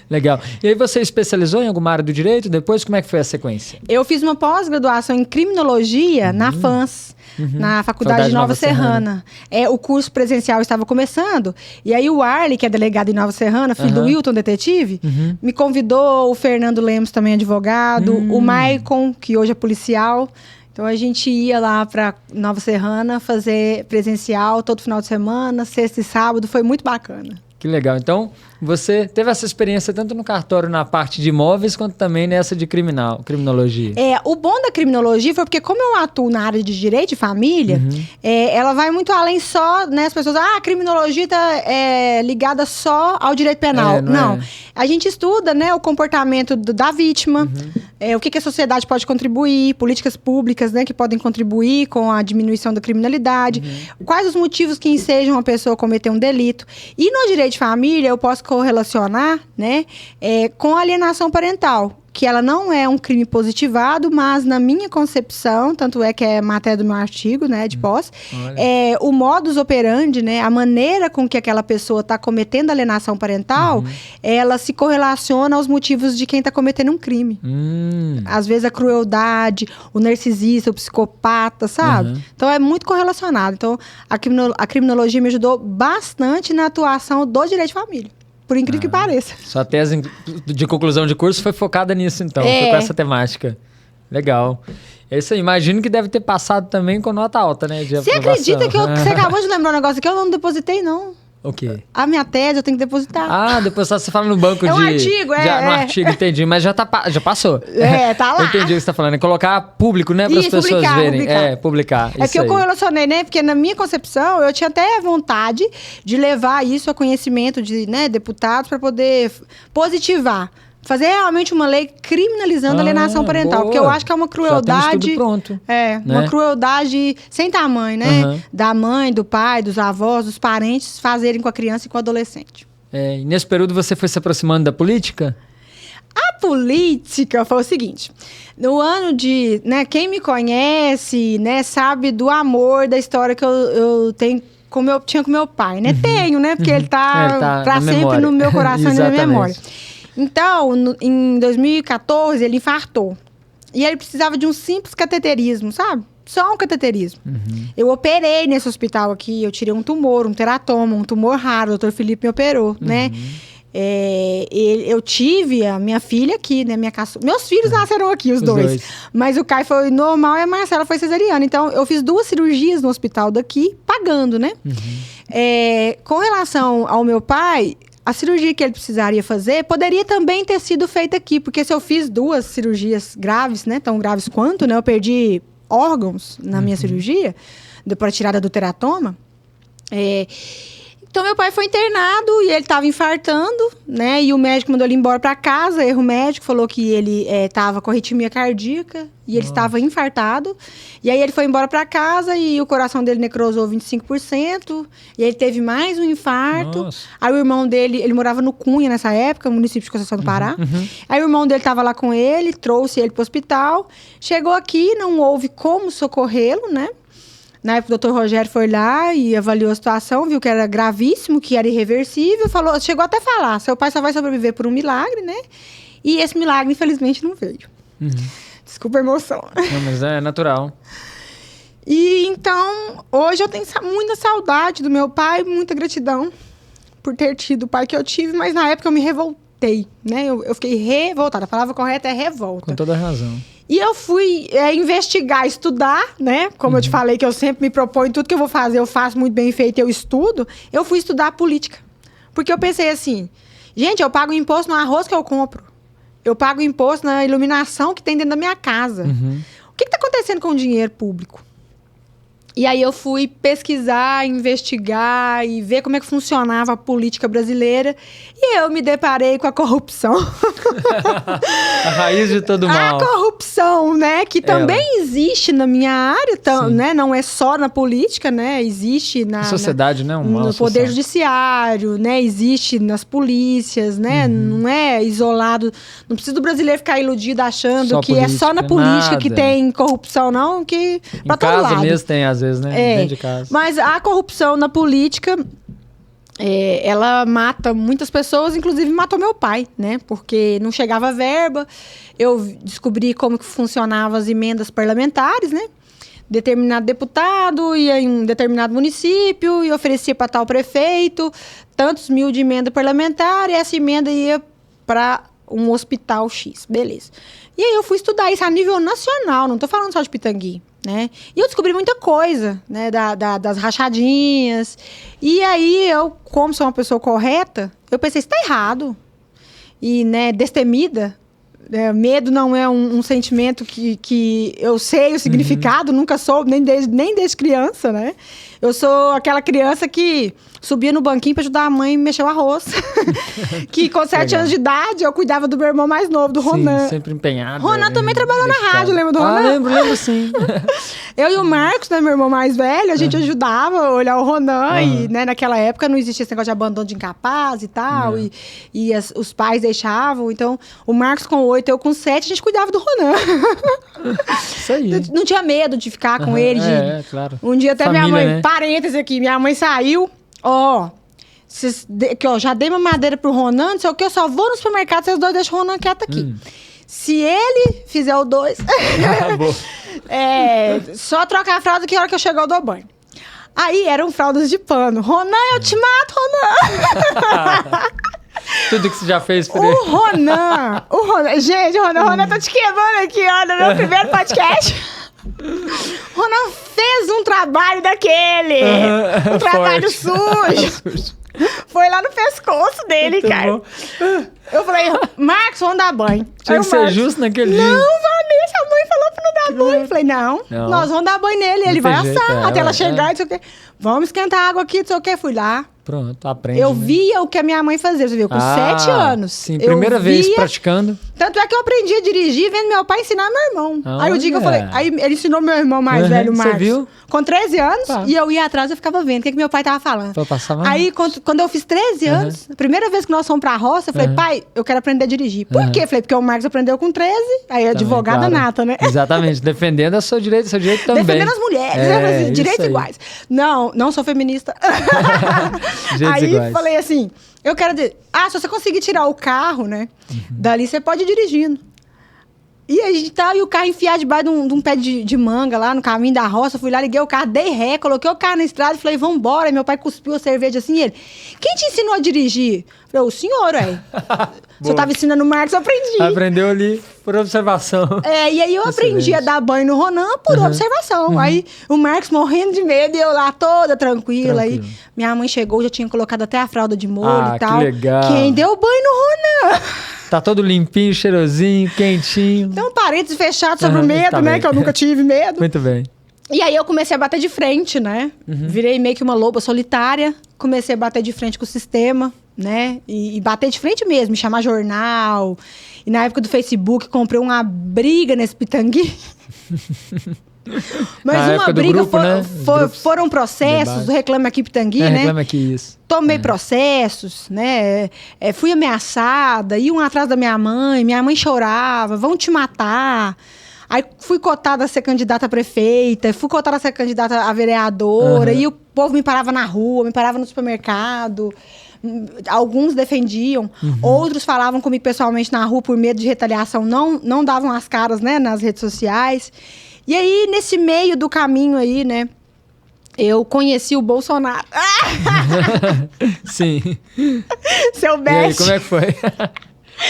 legal. E aí você especializou em alguma área do direito? Depois, como é que foi a sequência? Eu fiz uma pós-graduação em criminologia na FANS. Na Faculdade de Nova Serrana. O curso presencial estava começando. E aí o Arley, que é delegado em Nova Serrana, filho do Wilton, detetive, me convidou. O Fernando Lemos, também advogado. O Maicon, que hoje é policial. Então a gente ia lá para Nova Serrana fazer presencial todo final de semana, sexta e sábado. Foi muito bacana. Que legal. Então, você teve essa experiência tanto no cartório na parte de imóveis, quanto também nessa de criminologia. O bom da criminologia foi porque, como eu atuo na área de direito de família, ela vai muito além só, né? As pessoas, a criminologia tá ligada só ao direito penal. Não. A gente estuda, né, o comportamento da vítima, o que a sociedade pode contribuir, políticas públicas, né, que podem contribuir com a diminuição da criminalidade, quais os motivos que ensejam uma pessoa a cometer um delito. E no direito de família, eu posso correlacionar, né, com a alienação parental, que ela não é um crime positivado, mas na minha concepção, tanto é que é matéria do meu artigo, né, de pós, o modus operandi, né, a maneira com que aquela pessoa está cometendo alienação parental, ela se correlaciona aos motivos de quem está cometendo um crime. Às vezes a crueldade, o narcisista, o psicopata, sabe? Então é muito correlacionado. Então a criminologia me ajudou bastante na atuação do direito de família. Por incrível que pareça. Sua tese de conclusão de curso foi focada nisso, então. Foi com essa temática. Legal. É isso aí. Imagino que deve ter passado também com nota alta, né? Você acredita que você acabou de lembrar um negócio aqui? Eu não depositei, não. O quê? A minha tese eu tenho que depositar. Depositar você fala no banco um artigo, no artigo, entendi. Mas já passou. Tá lá. Eu entendi o que você tá falando. É colocar público, né? Para as pessoas verem. Publicar. É que eu correlacionei, né? Porque na minha concepção, eu tinha até vontade de levar isso a conhecimento de, né, deputados para poder positivar. fazer realmente uma lei criminalizando a alienação parental. Boa. Porque eu acho que é uma crueldade... Já tem um estudo pronto. Uma crueldade sem tamanho, né? Da mãe, do pai, dos avós, dos parentes fazerem com a criança e com o adolescente. E nesse período você foi se aproximando da política? A política foi o seguinte, no ano de... Né, quem me conhece, né, sabe do amor, da história que eu tenho... tinha com meu pai, né? Tenho, né? Porque ele tá pra sempre memória. No meu coração e na minha memória. Então, em 2014, ele infartou. E ele precisava de um simples cateterismo, sabe? Só um cateterismo. Eu operei nesse hospital aqui, eu tirei um tumor, um teratoma, um tumor raro. O Dr. Felipe me operou, né? Eu tive a minha filha aqui, né? Meus filhos nasceram aqui, os dois. Mas o Caio foi normal e a Marcela foi cesariana. Então, eu fiz 2 cirurgias no hospital daqui, pagando, né? Com relação ao meu pai, a cirurgia que ele precisaria fazer poderia também ter sido feita aqui. Porque se eu fiz 2 cirurgias graves, né? Tão graves quanto, né? Eu perdi órgãos na minha cirurgia, para a tirada do teratoma. Então, meu pai foi internado e ele estava infartando, né? E o médico mandou ele embora para casa, erro médico, falou que ele estava com arritmia cardíaca e ele estava infartado. E aí, ele foi embora para casa e o coração dele necrosou 25%. E ele teve mais um infarto. Aí, o irmão dele, ele morava no Cunha nessa época, no município de Conceição do Pará. Aí, o irmão dele estava lá com ele, trouxe ele para o hospital. Chegou aqui, não houve como socorrê-lo, né? Na época, o doutor Rogério foi lá e avaliou a situação, viu que era gravíssimo, que era irreversível. Chegou até a falar, seu pai só vai sobreviver por um milagre, né? E esse milagre, infelizmente, não veio. Desculpa a emoção. Não, mas é natural. E então, hoje eu tenho muita saudade do meu pai, muita gratidão por ter tido o pai que eu tive, mas na época eu me revoltei, né? Eu fiquei revoltada. A palavra correta é revolta. Com toda razão. E eu fui investigar, estudar, né? Como eu te falei que eu sempre me proponho, tudo que eu vou fazer, eu faço muito bem feito, eu estudo. Eu fui estudar política. Porque eu pensei assim, gente, eu pago imposto no arroz que eu compro. Eu pago imposto na iluminação que tem dentro da minha casa. O que está acontecendo com o dinheiro público? E aí eu fui pesquisar, investigar e ver como é que funcionava a política brasileira. E eu me deparei com a corrupção. A raiz de todo mal. A corrupção, né? Que também existe na minha área, né? Não é só na política, né? Existe na sociedade, né? No Poder Judiciário, né? Existe nas polícias, né? Não é isolado. Não precisa do brasileiro ficar iludido achando só que política, é só na política que tem corrupção, não. Que pra todo lado. Em casa mesmo tem, às vezes, né? Dentro de casa. Mas a corrupção na política... ela mata muitas pessoas, inclusive matou meu pai, né? Porque não chegava verba. Eu descobri como que funcionavam as emendas parlamentares, né? Determinado deputado ia em um determinado município e oferecia para tal prefeito tantos mil de emenda parlamentar e essa emenda ia para um hospital X, beleza. E aí eu fui estudar isso a nível nacional, não tô falando só de Pitangui, né? E eu descobri muita coisa, né? Das rachadinhas. E aí eu, como sou uma pessoa correta, eu pensei, isso tá errado. E, né, destemida, medo não é um sentimento que eu sei o significado, nunca soube, nem desde criança, né? Eu sou aquela criança que subia no banquinho para ajudar a mãe a mexer o arroz. Que com 7 anos de idade eu cuidava do meu irmão mais novo, do Ronan. Sim, sempre empenhado. Ronan também trabalhou na rádio, lembra do Ronan? Lembro sim. Eu e o Marcos, né, meu irmão mais velho, a gente ajudava a olhar o Ronan. E, né, naquela época não existia esse negócio de abandono de incapaz e tal. E os pais deixavam. Então, o Marcos com 8, eu com 7, a gente cuidava do Ronan. Isso aí. Não tinha medo de ficar com ele. Claro. Um dia até família, minha mãe, né? Parênteses aqui, minha mãe saiu, já dei mamadeira pro Ronan, não sei o que, eu só vou no supermercado, vocês dois deixam o Ronan quieto aqui. Se ele fizer o 2, só trocar a fralda que a hora que eu chegar eu dou banho. Aí eram fraldas de pano. Ronan, eu te mato, Ronan! Tudo que você já fez por ele. O Ronan, gente, o Ronan tá te queimando aqui, ó, no meu primeiro podcast. Ronan fez um trabalho daquele. Um trabalho sujo. Foi lá no pescoço dele, muito cara. Bom. Eu falei, Marcos, vamos dar banho. Tinha que ser justo naquele dia. Não, Vanessa, a mãe falou pra não dar banho. Eu falei, não, nós vamos dar banho nele. Ele vai assar até ela chegar e não sei o quê. Vamos esquentar a água aqui, não sei o quê. Fui lá, Pronto, aprende. Eu via o que a minha mãe fazia, você viu, com 7 anos. Sim, primeira vez praticando. Tanto é que eu aprendi a dirigir vendo meu pai ensinar meu irmão. Olha. Aí o dia que eu falei, aí ele ensinou meu irmão mais velho, o Marcos. Você viu? Com 13 anos, e eu ia atrás, eu ficava vendo o que meu pai tava falando. Aí, quando eu fiz 13 anos, a primeira vez que nós fomos pra roça, eu falei, pai, eu quero aprender a dirigir. Por quê? Eu falei, porque o Marcos aprendeu com 13, aí é advogada nata, né? Exatamente, defendendo o seu direito também. Defendendo as mulheres, direitos iguais. Não sou feminista. Aí iguais. falei assim, eu quero dizer, se você conseguir tirar o carro, né? Dali você pode ir dirigindo. E a gente e o carro enfiado debaixo de um pé de manga lá no caminho da roça. Fui lá, liguei o carro, dei ré, coloquei o carro na estrada e falei, vambora. Meu pai cuspiu a cerveja assim, ele, quem te ensinou a dirigir? Eu falei, o senhor, Se eu tava ensinando o Marcos, eu aprendi. Aprendeu ali por observação. E aí eu aprendi a dar banho no Ronan por observação. Aí o Marcos morrendo de medo e eu lá toda tranquila. Aí minha mãe chegou, já tinha colocado até a fralda de molho e tal. Que legal. Quem deu banho no Ronan? Tá todo limpinho, cheirosinho, quentinho. Então, paredes fechadas sobre o medo, né? Que eu nunca tive medo. Muito bem. E aí eu comecei a bater de frente, né? Virei meio que uma loba solitária. Comecei a bater de frente com o sistema, né? E bater de frente mesmo, me chamar jornal. E na época do Facebook, comprei uma briga nesse Pitangui. Mas na uma briga grupo, né? foram processos, o Reclame Aqui Pitangui, né? Reclame Aqui, isso. Tomei processos, né? Fui ameaçada, iam atrás da minha mãe chorava, vão te matar. Aí fui cotada a ser candidata a prefeita, fui cotada a ser candidata a vereadora, e o povo me parava na rua, me parava no supermercado. Alguns defendiam, outros falavam comigo pessoalmente na rua por medo de retaliação, não davam as caras, né, nas redes sociais. E aí, nesse meio do caminho aí, né, eu conheci o Bolsonaro. Sim. Seu best. E aí, como é que foi?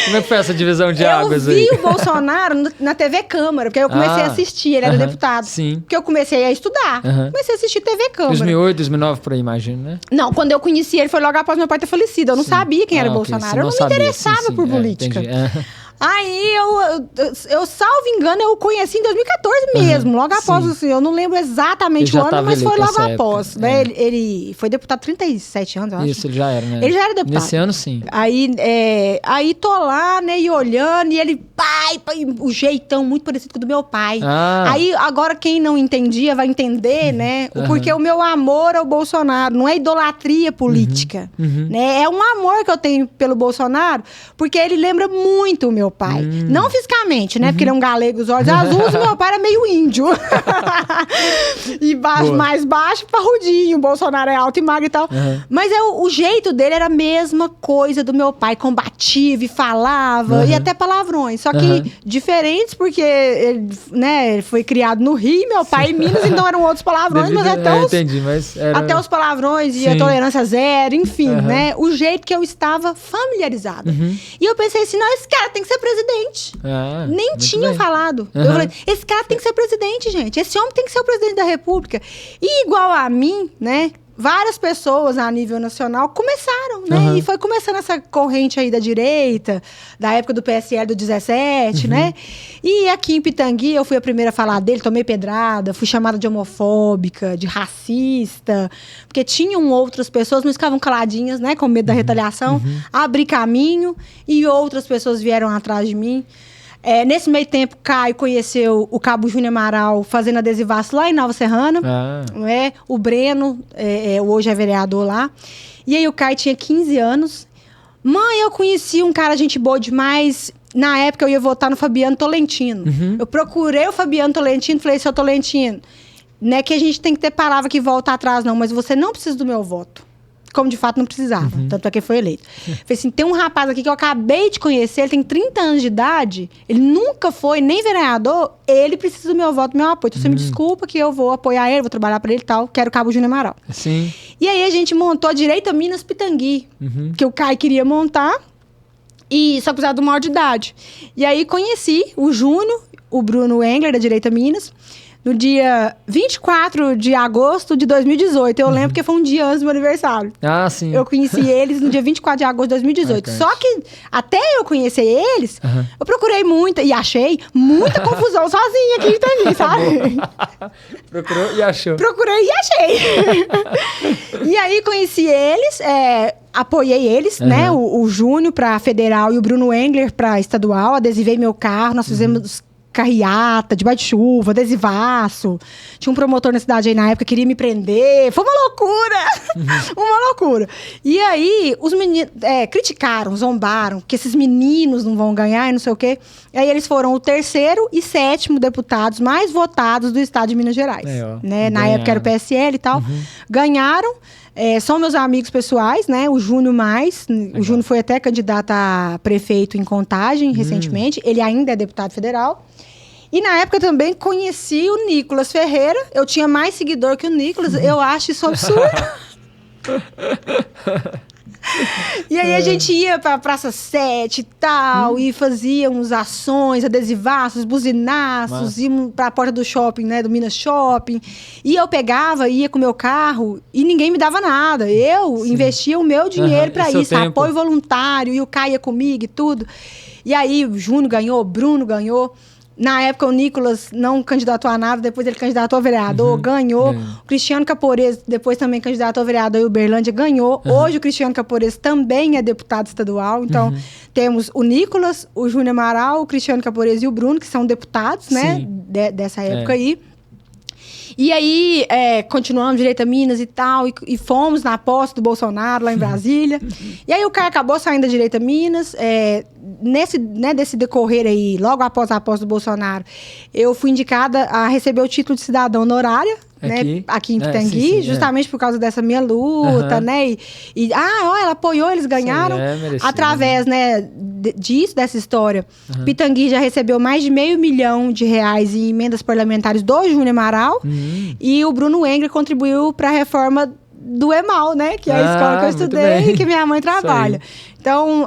Como é que foi essa divisão de águas aí? Eu vi o Bolsonaro na TV Câmara, porque eu comecei a assistir, ele era deputado. Sim. Porque eu comecei a estudar. Comecei a assistir TV Câmara. 2008, 2009, por aí, imagino, né? Não, quando eu conheci ele, foi logo após meu pai ter falecido. Eu não sabia quem era o Bolsonaro. Eu não me interessava por política. Aí, eu salvo engano, eu o conheci em 2014 mesmo, logo após, assim, eu não lembro exatamente o ano, mas foi logo após, né? Ele foi deputado 37 anos, eu acho. Isso, ele já era, né? Ele já era deputado. Nesse ano, sim. Aí tô lá, né, e olhando, e ele, pai, o jeitão muito parecido com o do meu pai. Aí, agora, quem não entendia vai entender, né? Porque o meu amor ao Bolsonaro não é idolatria política, né? É um amor que eu tenho pelo Bolsonaro, porque ele lembra muito o meu pai. Não fisicamente, né? Porque ele é um galego, os olhos azuis, e meu pai era meio índio. E mais baixo, parrudinho. O Bolsonaro é alto e magro e tal. Mas o jeito dele era a mesma coisa do meu pai. Combativo e falava, e até palavrões. Só que diferentes, porque ele, né, ele foi criado no Rio, meu pai em Minas, então eram outros palavrões, mas até os palavrões e a tolerância zero, enfim, né? O jeito que eu estava familiarizada. E eu pensei assim, não, esse cara tem que ser presidente. Nem tinham falado. Eu falei, esse cara tem que ser presidente, gente. Esse homem tem que ser o presidente da República. E igual a mim, né? Várias pessoas a nível nacional começaram, né? E foi começando essa corrente aí da direita, da época do PSL do 17, né? E aqui em Pitangui, eu fui a primeira a falar dele, tomei pedrada, fui chamada de homofóbica, de racista, porque tinham outras pessoas, mas ficavam caladinhas, né? Com medo da retaliação. Abri caminho e outras pessoas vieram atrás de mim. Nesse meio tempo, Caio conheceu o Cabo Júnior Amaral fazendo adesivaço lá em Nova Serrana. O Breno, hoje é vereador lá. E aí o Caio tinha 15 anos. Mãe, eu conheci um cara gente boa demais. Na época eu ia votar no Fabiano Tolentino. Eu procurei o Fabiano Tolentino, falei, seu Tolentino, não é que a gente tem que ter palavra que volta atrás, não, mas você não precisa do meu voto. Como de fato não precisava, tanto é que foi eleito. Falei assim, tem um rapaz aqui que eu acabei de conhecer, ele tem 30 anos de idade, ele nunca foi nem vereador, ele precisa do meu voto, do meu apoio. Então você me desculpa que eu vou apoiar ele, vou trabalhar para ele e tal, quero o Cabo Júnior Amaral. Sim. E aí a gente montou a Direita Minas Pitangui, que o Caio queria montar, e só precisava do maior de idade. E aí conheci o Júnior, o Bruno Engler, da Direita Minas. no dia 24 de agosto de 2018. Eu lembro que foi um dia antes do meu aniversário. Ah, sim. Eu conheci eles no dia 24 de agosto de 2018. Só que até eu conhecer eles, eu procurei muita e achei muita confusão sozinha aqui também, sabe? Procurou e achou. Procurei e achei. E aí conheci eles, apoiei eles, né? O Júnior para federal e o Bruno Engler para estadual. Adesivei meu carro, nós fizemos carreata, debaixo de chuva, adesivaço. Tinha um promotor na cidade aí na época que queria me prender. Foi uma loucura! Uma loucura. E aí, os meninos criticaram, zombaram, que esses meninos não vão ganhar e não sei o quê. E aí, eles foram o 3º e 7º deputados mais votados do estado de Minas Gerais. Né? Na época era o PSL e tal. Ganharam. São meus amigos pessoais, né? O Júnior mais. Legal. O Júnior foi até candidato a prefeito em Contagem recentemente. Ele ainda é deputado federal. E na época também conheci o Nicolas Ferreira. Eu tinha mais seguidor que o Nicolas. Eu acho isso absurdo. E aí a gente ia pra Praça 7 e tal, e fazíamos ações, adesivaços, buzinaços, íamos pra porta do shopping, né, do Minas Shopping. E eu pegava, ia com o meu carro, e ninguém me dava nada. Eu investia o meu dinheiro pra isso, apoio voluntário, e o Caio ia comigo e tudo. E aí o Júnior ganhou, o Bruno ganhou. Na época, o Nicolas não candidatou a nada, depois ele candidatou a vereador, ganhou. O Cristiano Caporez, depois também candidatou a vereador em Uberlândia, ganhou. Hoje, o Cristiano Caporez também é deputado estadual. Então, temos o Nicolas, o Júnior Amaral, o Cristiano Caporez e o Bruno, que são deputados, né, dessa época aí. E aí, continuamos direito a Minas e tal, e fomos na posse do Bolsonaro, lá em Brasília. E aí, o Caio acabou saindo da direita Minas. Desse decorrer aí, logo após a posse do Bolsonaro, eu fui indicada a receber o título de cidadã honorária, aqui em Pitangui, justamente por causa dessa minha luta, né? Ela apoiou, eles ganharam. Merecido, através, né, dessa história. Pitangui já recebeu mais de R$500 milhão em emendas parlamentares do Júnior Amaral. E o Bruno Engler contribuiu para a reforma do EMAL, né? Que é a escola que eu estudei e que minha mãe trabalha. Então,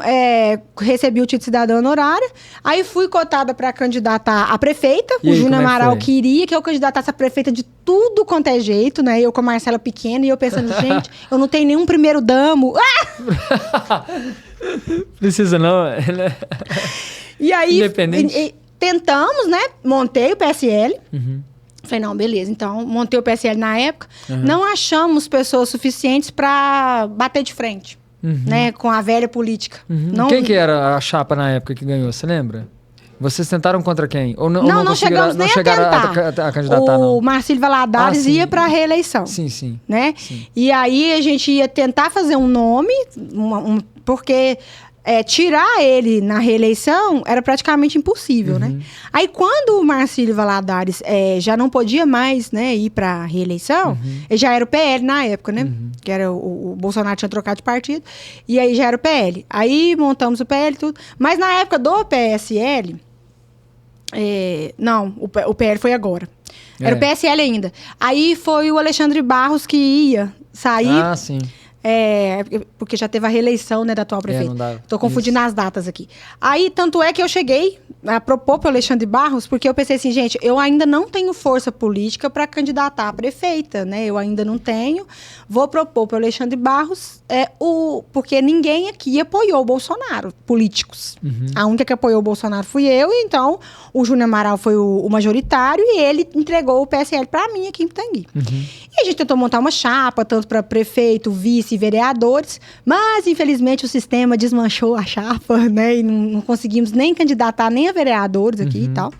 recebi o título de cidadã honorária. Aí fui cotada para candidatar a prefeita. O Júnior Amaral queria que eu candidatasse a prefeita de tudo quanto é jeito, né? Eu com a Marcela pequena e eu pensando, gente, eu não tenho nenhum primeiro damo. Precisa não. E aí, independente. Tentamos, né? Montei o PSL. Falei, não, beleza. Então, montei o PSL na época. Não achamos pessoas suficientes para bater de frente, né? Com a velha política. Não... Quem que era a chapa na época que ganhou? Você lembra? Vocês tentaram contra quem? Não chegamos nem a tentar. A candidatar, o Marcílio Valadares ia para a reeleição. Sim. Né? E aí, a gente ia tentar fazer um nome, porque... tirar ele na reeleição era praticamente impossível, né? Aí, quando o Marcílio Valadares já não podia mais, né, ir para a reeleição, ele já era o PL na época, né? Que era o Bolsonaro tinha trocado de partido, e aí já era o PL. Aí, montamos o PL e tudo. Mas, na época do PSL... não, o PL foi agora. Era o PSL ainda. Aí, foi o Alexandre Barros que ia sair... Ah, sim. Porque já teve a reeleição, né, da atual prefeita. Tô confundindo as datas aqui. Aí, tanto é que eu cheguei a propor para o Alexandre Barros, porque eu pensei assim, gente, eu ainda não tenho força política para candidatar a prefeita, né? Eu ainda não tenho. Vou propor para o Alexandre Barros, porque ninguém aqui apoiou o Bolsonaro, políticos. A única que apoiou o Bolsonaro fui eu, e então o Júnior Amaral foi o majoritário e ele entregou o PSL para mim aqui em Pitangui. E a gente tentou montar uma chapa, tanto para prefeito, vice e vereadores, mas infelizmente o sistema desmanchou a chapa, né? E não conseguimos nem candidatar nem a vereadores aqui e tal.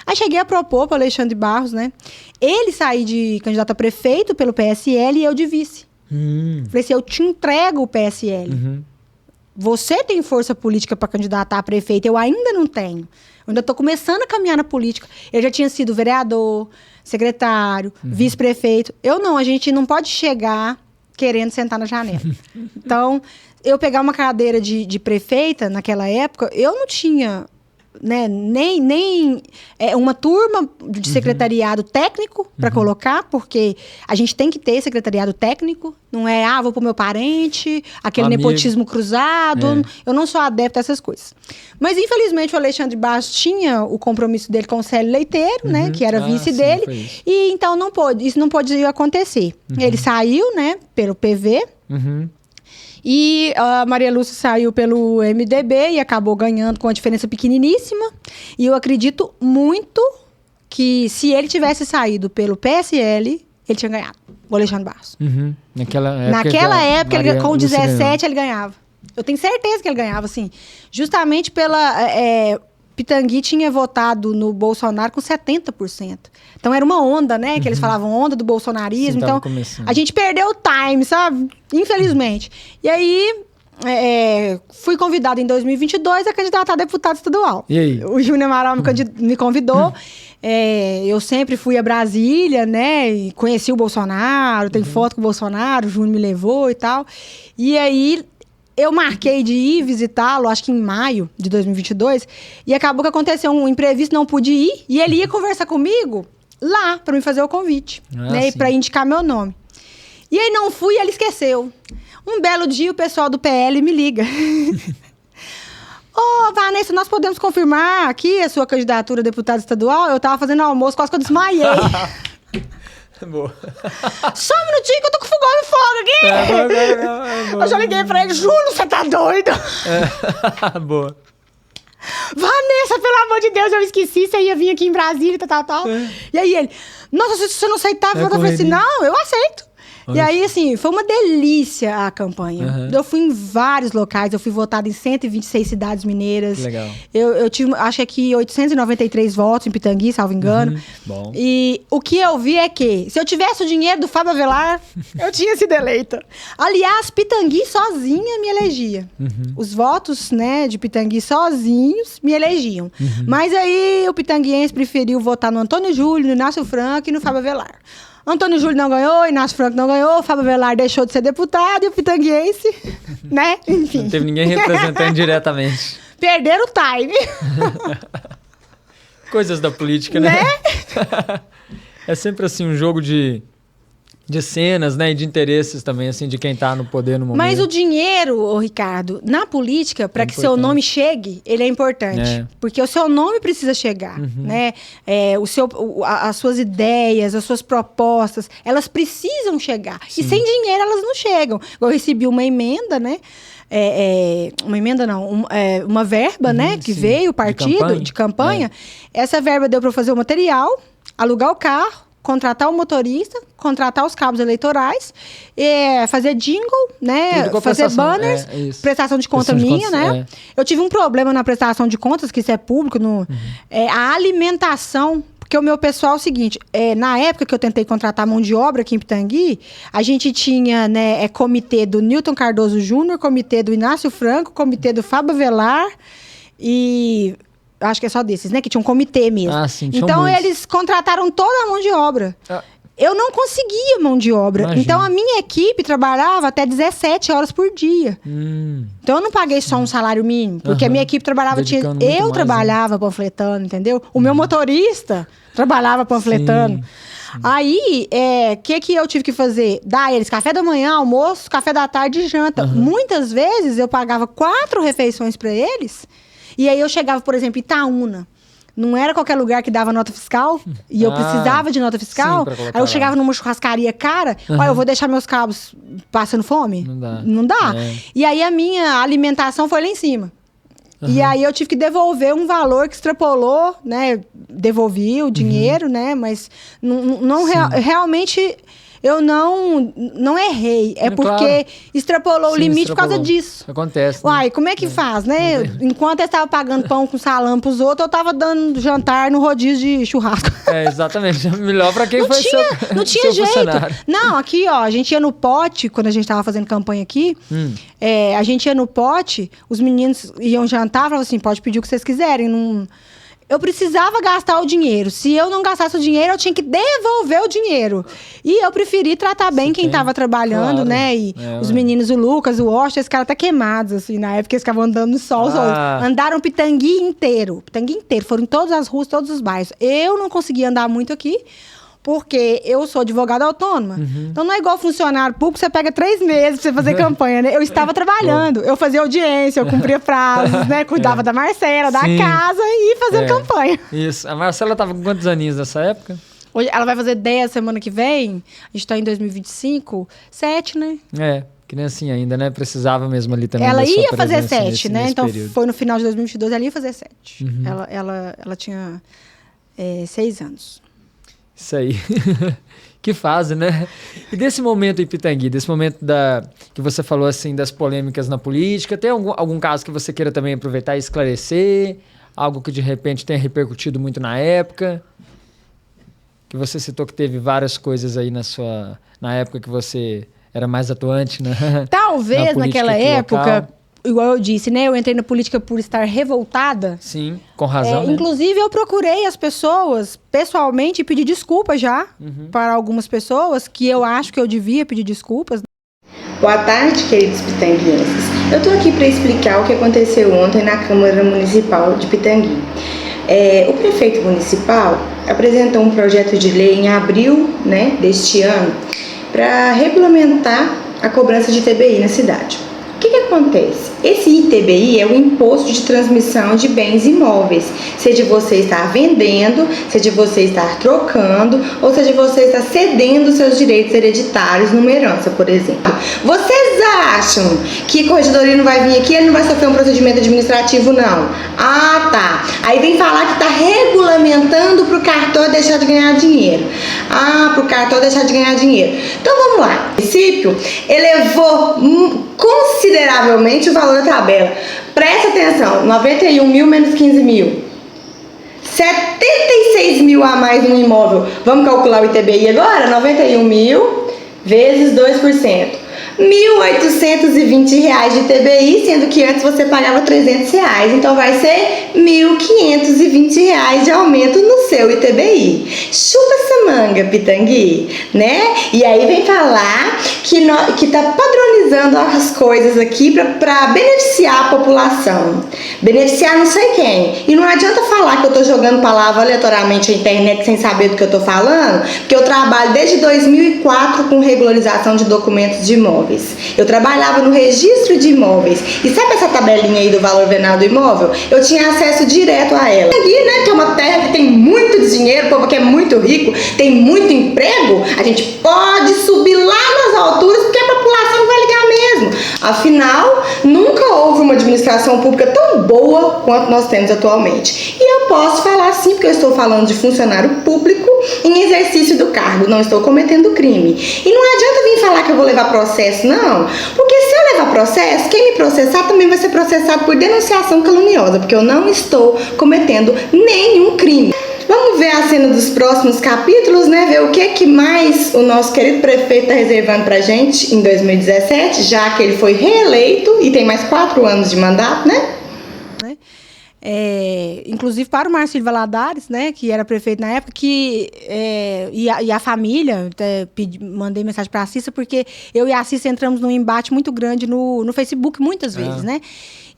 Aí cheguei a propor para o Alexandre Barros, né? Ele sair de candidato a prefeito pelo PSL e eu de vice. Falei assim, eu te entrego o PSL. Você tem força política para candidatar a prefeito, eu ainda não tenho. Eu ainda estou começando a caminhar na política. Eu já tinha sido vereador, secretário, vice-prefeito. Eu não, a gente não pode chegar querendo sentar na janela. Então, eu pegar uma cadeira de prefeita naquela época, eu não tinha né, nem uma turma de secretariado técnico para colocar, porque a gente tem que ter secretariado técnico, não é, vou pro meu parente, aquele nepotismo cruzado, eu não sou adepta a essas coisas. Mas, infelizmente, o Alexandre Barros tinha o compromisso dele com o Célio Leiteiro, né, que era vice dele, e então isso não podia acontecer. Ele saiu, né, pelo PV, e a Maria Lúcia saiu pelo MDB e acabou ganhando com uma diferença pequeniníssima. E eu acredito muito que se ele tivesse saído pelo PSL, ele tinha ganhado, o Alexandre Barros. Naquela época ele, com 17, ele ganhava. Eu tenho certeza que ele ganhava, assim. Justamente pela... Pitangui tinha votado no Bolsonaro com 70%. Então era uma onda, né? Que eles falavam onda do bolsonarismo. Sim, então a gente perdeu o time, sabe? Infelizmente. E aí fui convidada em 2022 a candidatar a deputado estadual. E aí? O Júnior Amaral me convidou. Eu sempre fui a Brasília, né? E conheci o Bolsonaro, tenho foto com o Bolsonaro, o Júnior me levou e tal. E aí... eu marquei de ir visitá-lo, acho que em maio de 2022, e acabou que aconteceu um imprevisto, não pude ir, e ele ia conversar comigo lá, para me fazer o convite, né, para indicar meu nome. E aí não fui e ele esqueceu. Um belo dia o pessoal do PL me liga. Vanessa, nós podemos confirmar aqui a sua candidatura a deputada estadual? Eu tava fazendo almoço, quase que eu desmaiei. Boa. Só um minutinho que eu tô com fogão e fogo aqui. Eu já liguei pra ele, Júnior, você tá doido? Boa. Vanessa, pelo amor de Deus, eu esqueci, você ia vir aqui em Brasília, tal. E aí ele, nossa, se você não aceitava, eu falei assim, não, eu aceito. E aí, assim, foi uma delícia a campanha. Eu fui em vários locais, eu fui votada em 126 cidades mineiras. Legal. Eu tive, acho que 893 votos em Pitangui, salvo engano. Bom. E o que eu vi é que, se eu tivesse o dinheiro do Fábio Avelar, eu tinha sido eleita. Aliás, Pitangui sozinha me elegia. Os votos, né, de Pitangui sozinhos me elegiam. Mas aí o pitanguiense preferiu votar no Antônio Júlio, no Inácio Franco e no Fábio Avelar. Antônio Júlio não ganhou, Inácio Franco não ganhou, Fábio Avelar deixou de ser deputado e o pitanguiense, né? Enfim. Não teve ninguém representando diretamente. Perderam o time. Coisas da política, né? É sempre assim um jogo de cenas, né? E de interesses também, assim, de quem tá no poder no momento. Mas o dinheiro, Ricardo, na política, para que seu nome chegue, ele é importante. Porque o seu nome precisa chegar, né? As suas ideias, as suas propostas, elas precisam chegar. Sim. E sem dinheiro elas não chegam. Eu recebi uma emenda, né? Uma emenda não, uma verba, né? Que veio, partido, de campanha. Essa verba deu para eu fazer o material, alugar o carro, contratar o motorista, contratar os cabos eleitorais, fazer jingle, né? Fazer banners, prestação de conta minha, né? Eu tive um problema na prestação de contas, que isso é público, a alimentação. Porque o meu pessoal é o seguinte, na época que eu tentei contratar mão de obra aqui em Pitangui, a gente tinha, né, comitê do Newton Cardoso Júnior, comitê do Inácio Franco, comitê do Fábio Avelar e... acho que é só desses, né? Que tinha um comitê mesmo. Sim, então, eles contrataram toda a mão de obra. Eu não conseguia mão de obra. Imagina. Então, a minha equipe trabalhava até 17 horas por dia. Então, eu não paguei só um salário mínimo. Porque a minha equipe trabalhava... Eu trabalhava panfletando, entendeu? O meu motorista trabalhava panfletando. Sim. Aí, que eu tive que fazer? Dar a eles café da manhã, almoço, café da tarde e janta. Muitas vezes, eu pagava 4 refeições para eles... E aí eu chegava, por exemplo, em Itaúna. Não era qualquer lugar que dava nota fiscal. E eu precisava de nota fiscal. Sim, aí eu chegava numa churrascaria cara. Olha, eu vou deixar meus cabos passando fome? Não dá. E aí a minha alimentação foi lá em cima. E aí eu tive que devolver um valor que extrapolou, né? Devolvi o dinheiro, né? Mas realmente... eu não errei. Porque extrapolou o limite por causa disso. Acontece. Uai, como é que faz, né? Enquanto eu estava pagando pão com salame pros outros, eu estava dando jantar no rodízio de churrasco. Exatamente. Melhor pra quem foi não tinha jeito. Não, aqui, ó, a gente ia no pote, quando a gente estava fazendo campanha aqui, a gente ia no pote, os meninos iam jantar, falavam assim, pode pedir o que vocês quiserem, não... eu precisava gastar o dinheiro. Se eu não gastasse o dinheiro, eu tinha que devolver o dinheiro. E eu preferi tratar bem quem estava trabalhando, claro, né? E os meninos, o Lucas, o Washington, esse cara até queimados, assim, na época eles ficavam andando no sol. Andaram Pitangui inteiro. Foram em todas as ruas, todos os bairros. Eu não conseguia andar muito aqui, porque eu sou advogada autônoma. Então não é igual funcionário público, você pega 3 meses pra você fazer campanha, né? Eu estava trabalhando, eu fazia audiência, eu cumpria prazos, né? Cuidava da Marcela, da casa e fazia campanha. Isso. A Marcela tava com quantos aninhos nessa época? Hoje, ela vai fazer 10 semana que vem. A gente tá em 2025. 7, né? Criancinha ainda, né? Precisava mesmo ali também. Ela ia fazer 7, né? Então foi no final de 2022, ela ia fazer 7. Ela tinha 6 anos. Isso aí. Que fase, né? E desse momento em Pitangui, desse momento que você falou assim, das polêmicas na política, tem algum caso que você queira também aproveitar e esclarecer? Algo que de repente tenha repercutido muito na época? Que você citou que teve várias coisas aí na época que você era mais atuante, né? Talvez naquela época, igual eu disse, né? Eu entrei na política por estar revoltada. Sim, com razão. Né? Inclusive, eu procurei as pessoas pessoalmente e pedi desculpas já para algumas pessoas que eu acho que eu devia pedir desculpas. Boa tarde, queridos pitanguenses. Eu estou aqui para explicar o que aconteceu ontem na Câmara Municipal de Pitangui. O prefeito municipal apresentou um projeto de lei em abril, né, deste ano para regulamentar a cobrança de ITBI na cidade. O que acontece? Esse ITBI é o Imposto de Transmissão de Bens Imóveis, seja você estar vendendo, seja você estar trocando, ou seja você estar cedendo seus direitos hereditários numa herança, por exemplo. Vocês acham que a corregedoria não vai vir aqui, ele não vai sofrer um procedimento administrativo, não? Ah, tá. Aí vem falar que está regulamentando para o cartório deixar de ganhar dinheiro. Ah, para o cartório deixar de ganhar dinheiro. Então vamos lá. O município elevou consideravelmente o valor da tabela. Presta atenção, 91 mil menos 15 mil. 76 mil a mais no imóvel. Vamos calcular o ITBI agora? 91 mil vezes 2%. R$ 1.820 de ITBI, sendo que antes você pagava R$ 300. Então vai ser R$ 1.520 de aumento no seu ITBI. Chupa essa manga, Pitangui, né? E aí vem falar que tá padronizando as coisas aqui para beneficiar a população. Beneficiar não sei quem. E não adianta falar que eu tô jogando palavra aleatoriamente na internet sem saber do que eu tô falando, porque eu trabalho desde 2004 com regularização de documentos de imóveis. Eu trabalhava no registro de imóveis. E sabe essa tabelinha aí do valor venal do imóvel? Eu tinha acesso direto a ela. Aqui, né, que é uma terra que tem muito dinheiro, o povo que é muito rico, tem muito emprego, a gente pode subir lá nas alturas porque a população não vai ligar mesmo. Afinal, nunca houve uma administração pública tão boa quanto nós temos atualmente. E eu posso falar sim, porque eu estou falando de funcionário público em exercício do cargo, não estou cometendo crime. E não adianta vir falar que eu vou levar processo, não, porque se eu levar processo, quem me processar também vai ser processado por denunciação caluniosa, porque eu não estou cometendo nenhum crime. Vamos ver a cena dos próximos capítulos, né? Ver o que mais o nosso querido prefeito está reservando pra gente em 2017, já que ele foi reeleito e tem mais 4 anos de mandato, né? Inclusive para o Marcílio Valadares, né, que era prefeito na época, e a família, mandei mensagem para a Cissa, porque eu e a Cissa entramos num embate muito grande no Facebook muitas vezes, né?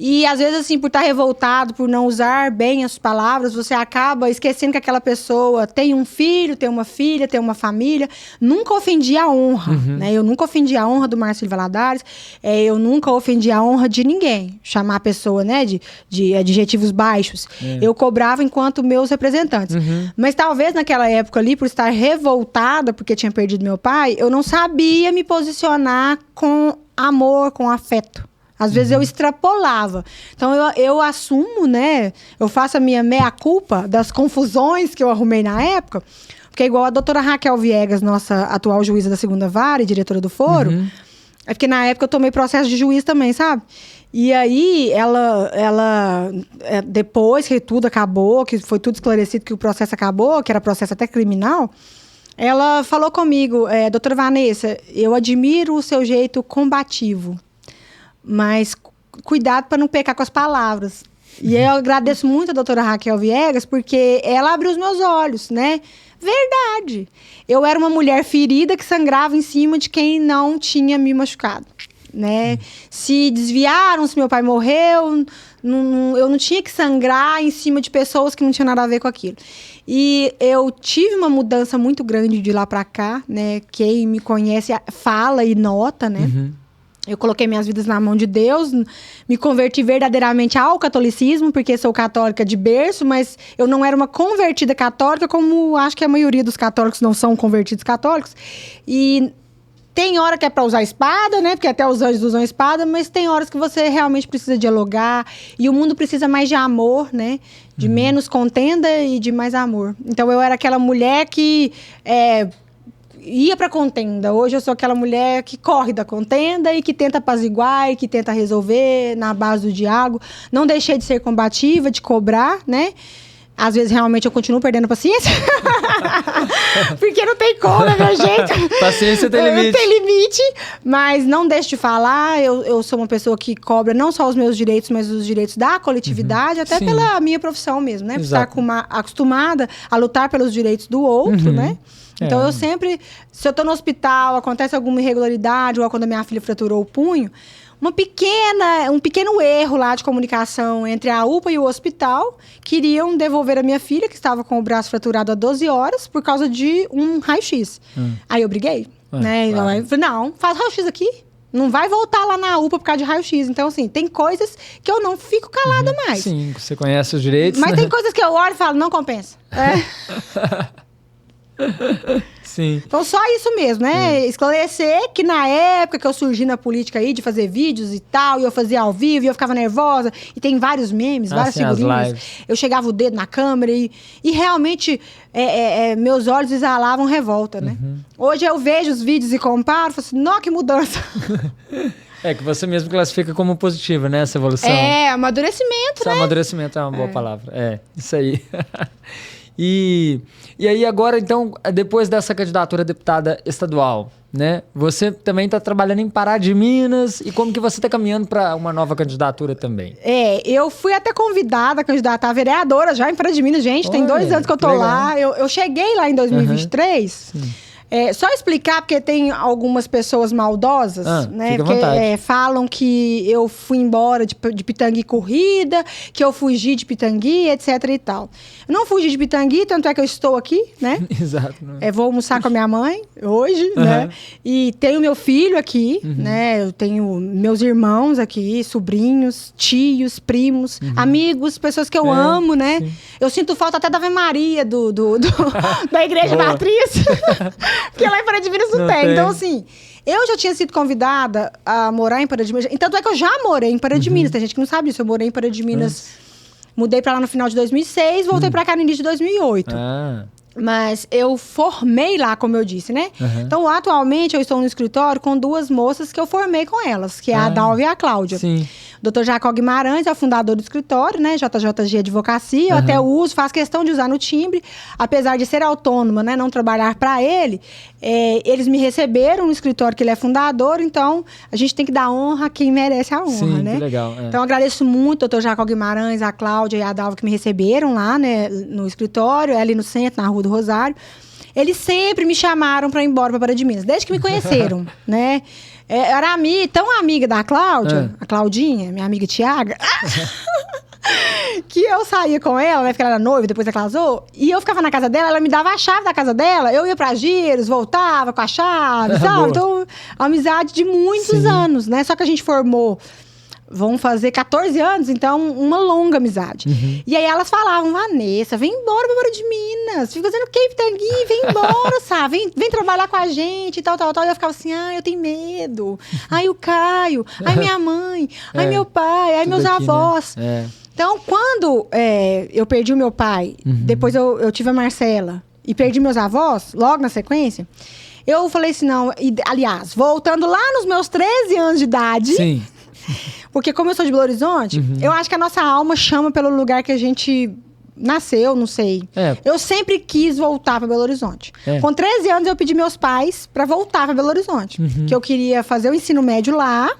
E às vezes, assim, por estar revoltado, por não usar bem as palavras, você acaba esquecendo que aquela pessoa tem um filho, tem uma filha, tem uma família. Nunca ofendi a honra, né? Eu nunca ofendi a honra do Marcílio Valadares, eu nunca ofendi a honra de ninguém. Chamar a pessoa, né, de adjetivos baixos. Eu cobrava enquanto meus representantes. Mas talvez naquela época ali, por estar revoltada, porque tinha perdido meu pai, eu não sabia me posicionar com amor, com afeto. Às vezes eu extrapolava. Então eu assumo, né? Eu faço a minha meia-culpa das confusões que eu arrumei na época. Porque igual a doutora Raquel Viegas, nossa atual juíza da 2ª Vara e diretora do foro, é porque na época eu tomei processo de juiz também, sabe? E aí ela depois que tudo acabou, que foi tudo esclarecido, que o processo acabou, que era processo até criminal, ela falou comigo, doutora Vanessa, eu admiro o seu jeito combativo, mas cuidado para não pecar com as palavras. E eu agradeço muito a doutora Raquel Viegas, porque ela abriu os meus olhos, né? Verdade. Eu era uma mulher ferida que sangrava em cima de quem não tinha me machucado, né? Se desviaram, se meu pai morreu, eu não tinha que sangrar em cima de pessoas que não tinham nada a ver com aquilo. E eu tive uma mudança muito grande de lá pra cá, né? Quem me conhece fala e nota, né? Eu coloquei minhas vidas na mão de Deus, me converti verdadeiramente ao catolicismo, porque sou católica de berço, mas eu não era uma convertida católica, como acho que a maioria dos católicos não são convertidos católicos. E tem hora que é para usar espada, né? Porque até os anjos usam espada, mas tem horas que você realmente precisa dialogar. E o mundo precisa mais de amor, né? De menos contenda e de mais amor. Então eu era aquela mulher que ia pra contenda. Hoje eu sou aquela mulher que corre da contenda e que tenta apaziguar e que tenta resolver na base do diálogo. Não deixei de ser combativa, de cobrar, né? Às vezes, realmente, eu continuo perdendo paciência. Porque não tem como, né, meu jeito? Paciência tem limite. Tem limite, mas não deixo de falar. Eu sou uma pessoa que cobra não só os meus direitos, mas os direitos da coletividade, até Sim. pela minha profissão mesmo, né? Por estar Exato. acostumada a lutar pelos direitos do outro, né? Então, eu sempre... Se eu tô no hospital, acontece alguma irregularidade, ou quando a minha filha fraturou o punho, um pequeno erro lá de comunicação entre a UPA e o hospital, queriam devolver a minha filha, que estava com o braço fraturado há 12 horas, por causa de um raio-x. Aí eu briguei, né? Claro. Eu falei, não, faz raio-x aqui. Não vai voltar lá na UPA por causa de raio-x. Então, assim, tem coisas que eu não fico calada mais. Sim, você conhece os direitos, Mas né? tem coisas que eu olho e falo, não compensa. Sim. Então, só isso mesmo, né? Esclarecer que na época que eu surgi na política aí, de fazer vídeos e tal, e eu fazia ao vivo, e eu ficava nervosa, e tem vários memes, várias sim, as figurinhas. lives. Eu chegava o dedo na câmera e realmente meus olhos exalavam revolta, né? Hoje eu vejo os vídeos e comparo, falo assim, nossa, que mudança. É que você mesmo classifica como positiva, né? Essa evolução. Amadurecimento, Esse né? amadurecimento é uma boa palavra. É, isso aí. E aí agora, então, depois dessa candidatura a deputada estadual, né? Você também está trabalhando em Pará de Minas. E como que você está caminhando para uma nova candidatura também? Eu fui até convidada a candidatar a vereadora já em Pará de Minas, gente. Tem Olha, 2 anos que eu tô que lá. Eu cheguei lá em 2023. Só explicar, porque tem algumas pessoas maldosas, né? Fica à Que vontade. falam que eu fui embora de Pitangui corrida, que eu fugi de Pitangui, etc e tal. Eu não fugi de Pitangui, tanto é que eu estou aqui, né? Exato. Vou almoçar com a minha mãe hoje, né? E tenho meu filho aqui, né? Eu tenho meus irmãos aqui, sobrinhos, tios, primos, amigos, pessoas que eu amo, né? Sim. Eu sinto falta até da Ave Maria da Igreja Matriz. Porque lá em Pará de Minas não tem. Então, assim, eu já tinha sido convidada a morar em Pará de Minas. Tanto é que eu já morei em Pará de Minas. Tem gente que não sabe disso. Eu morei em Pará de Minas. Mudei pra lá no final de 2006. Voltei pra cá no início de 2008. Mas eu formei lá, como eu disse, né? Então, atualmente, eu estou no escritório com 2 moças que eu formei com elas. Que é a Dalva e a Cláudia. Sim. Dr. Jacó Guimarães é o fundador do escritório, né? JJG Advocacia. Eu até uso, faço questão de usar no timbre. Apesar de ser autônoma, né? Não trabalhar para ele. Eles me receberam no escritório que ele é fundador. Então, a gente tem que dar honra a quem merece a honra, Sim, né? que legal. Então, eu agradeço muito ao Dr. Jacó Guimarães, a Cláudia e a Dalva que me receberam lá, né? No escritório, ali no centro, na Rua do Rosário. Eles sempre me chamaram para ir embora para Pará de Minas, desde que me conheceram, né? Era tão amiga da Cláudia, a Claudinha, minha amiga Tiaga, que eu saía com ela, né? Porque ela era noiva, depois ela casou. E eu ficava na casa dela, ela me dava a chave da casa dela. Eu ia pra Giros, voltava com a chave, sabe? Então, amizade de muitos anos, né? Só que a gente formou... Vão fazer 14 anos, então uma longa amizade. E aí elas falavam, Vanessa, vem embora pra Pará de Minas. Fica fazendo o quê, Pitangui? Vem embora, sabe? Vem trabalhar com a gente e tal. E eu ficava assim, eu tenho medo. Ai, o Caio. Ai, minha mãe. Ai, meu pai. Ai, meus aqui, avós. Né? Então, quando eu perdi o meu pai, depois eu tive a Marcela e perdi meus avós, logo na sequência, eu falei assim, não... aliás, voltando lá nos meus 13 anos de idade... Sim. Porque como eu sou de Belo Horizonte, eu acho que a nossa alma chama pelo lugar que a gente nasceu, não sei. Eu sempre quis voltar para Belo Horizonte. Com 13 anos eu pedi meus pais para voltar para Belo Horizonte. Que eu queria fazer o ensino médio lá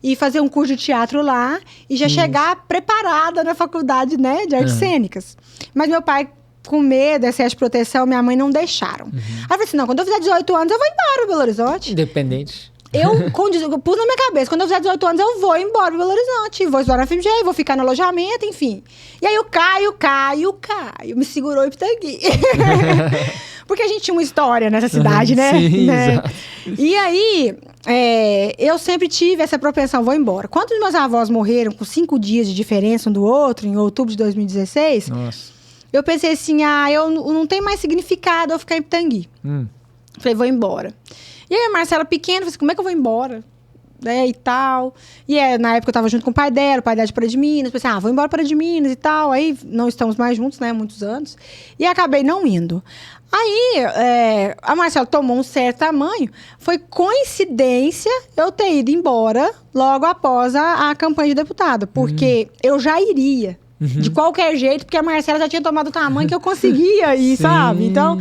e fazer um curso de teatro lá e já chegar preparada na faculdade, né, de artes cênicas. Mas meu pai, com medo, excesso de proteção, minha mãe não deixaram. Aí eu falei assim, não, quando eu fizer 18 anos, eu vou embora para Belo Horizonte. Independente. Eu pus na minha cabeça, quando eu fizer 18 anos, eu vou embora para Belo Horizonte. Vou estudar na FMG, vou ficar no alojamento, enfim. E aí o Caio me segurou em Pitangui. Porque a gente tinha uma história nessa cidade, né? Sim, né? exato. E aí, eu sempre tive essa propensão, vou embora. Quando os meus avós morreram com 5 dias de diferença um do outro, em outubro de 2016, Nossa. eu pensei assim, eu não tem mais significado eu ficar em Pitangui. Falei, vou embora. E aí a Marcela pequena, falei assim, como é que eu vou embora? E tal. E na época eu tava junto com o pai dela de Pará de Minas. Pensei, vou embora para de Minas e tal. Aí não estamos mais juntos, né, há muitos anos. E acabei não indo. Aí a Marcela tomou um certo tamanho. Foi coincidência eu ter ido embora logo após a campanha de deputada. Porque eu já iria. De qualquer jeito, porque a Marcela já tinha tomado o tamanho que eu conseguia ir, sabe? Então,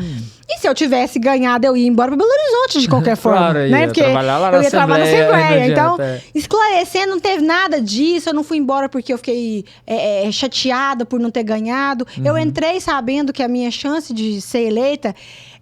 e se eu tivesse ganhado, eu ia embora para Belo Horizonte de qualquer forma, Claro, né? ia Porque trabalhar lá na eu ia trabalhar na Assembleia, Assembleia. não Então, adianta, esclarecendo, não teve nada disso. Eu não fui embora porque eu fiquei chateada por não ter ganhado. Eu entrei sabendo que a minha chance de ser eleita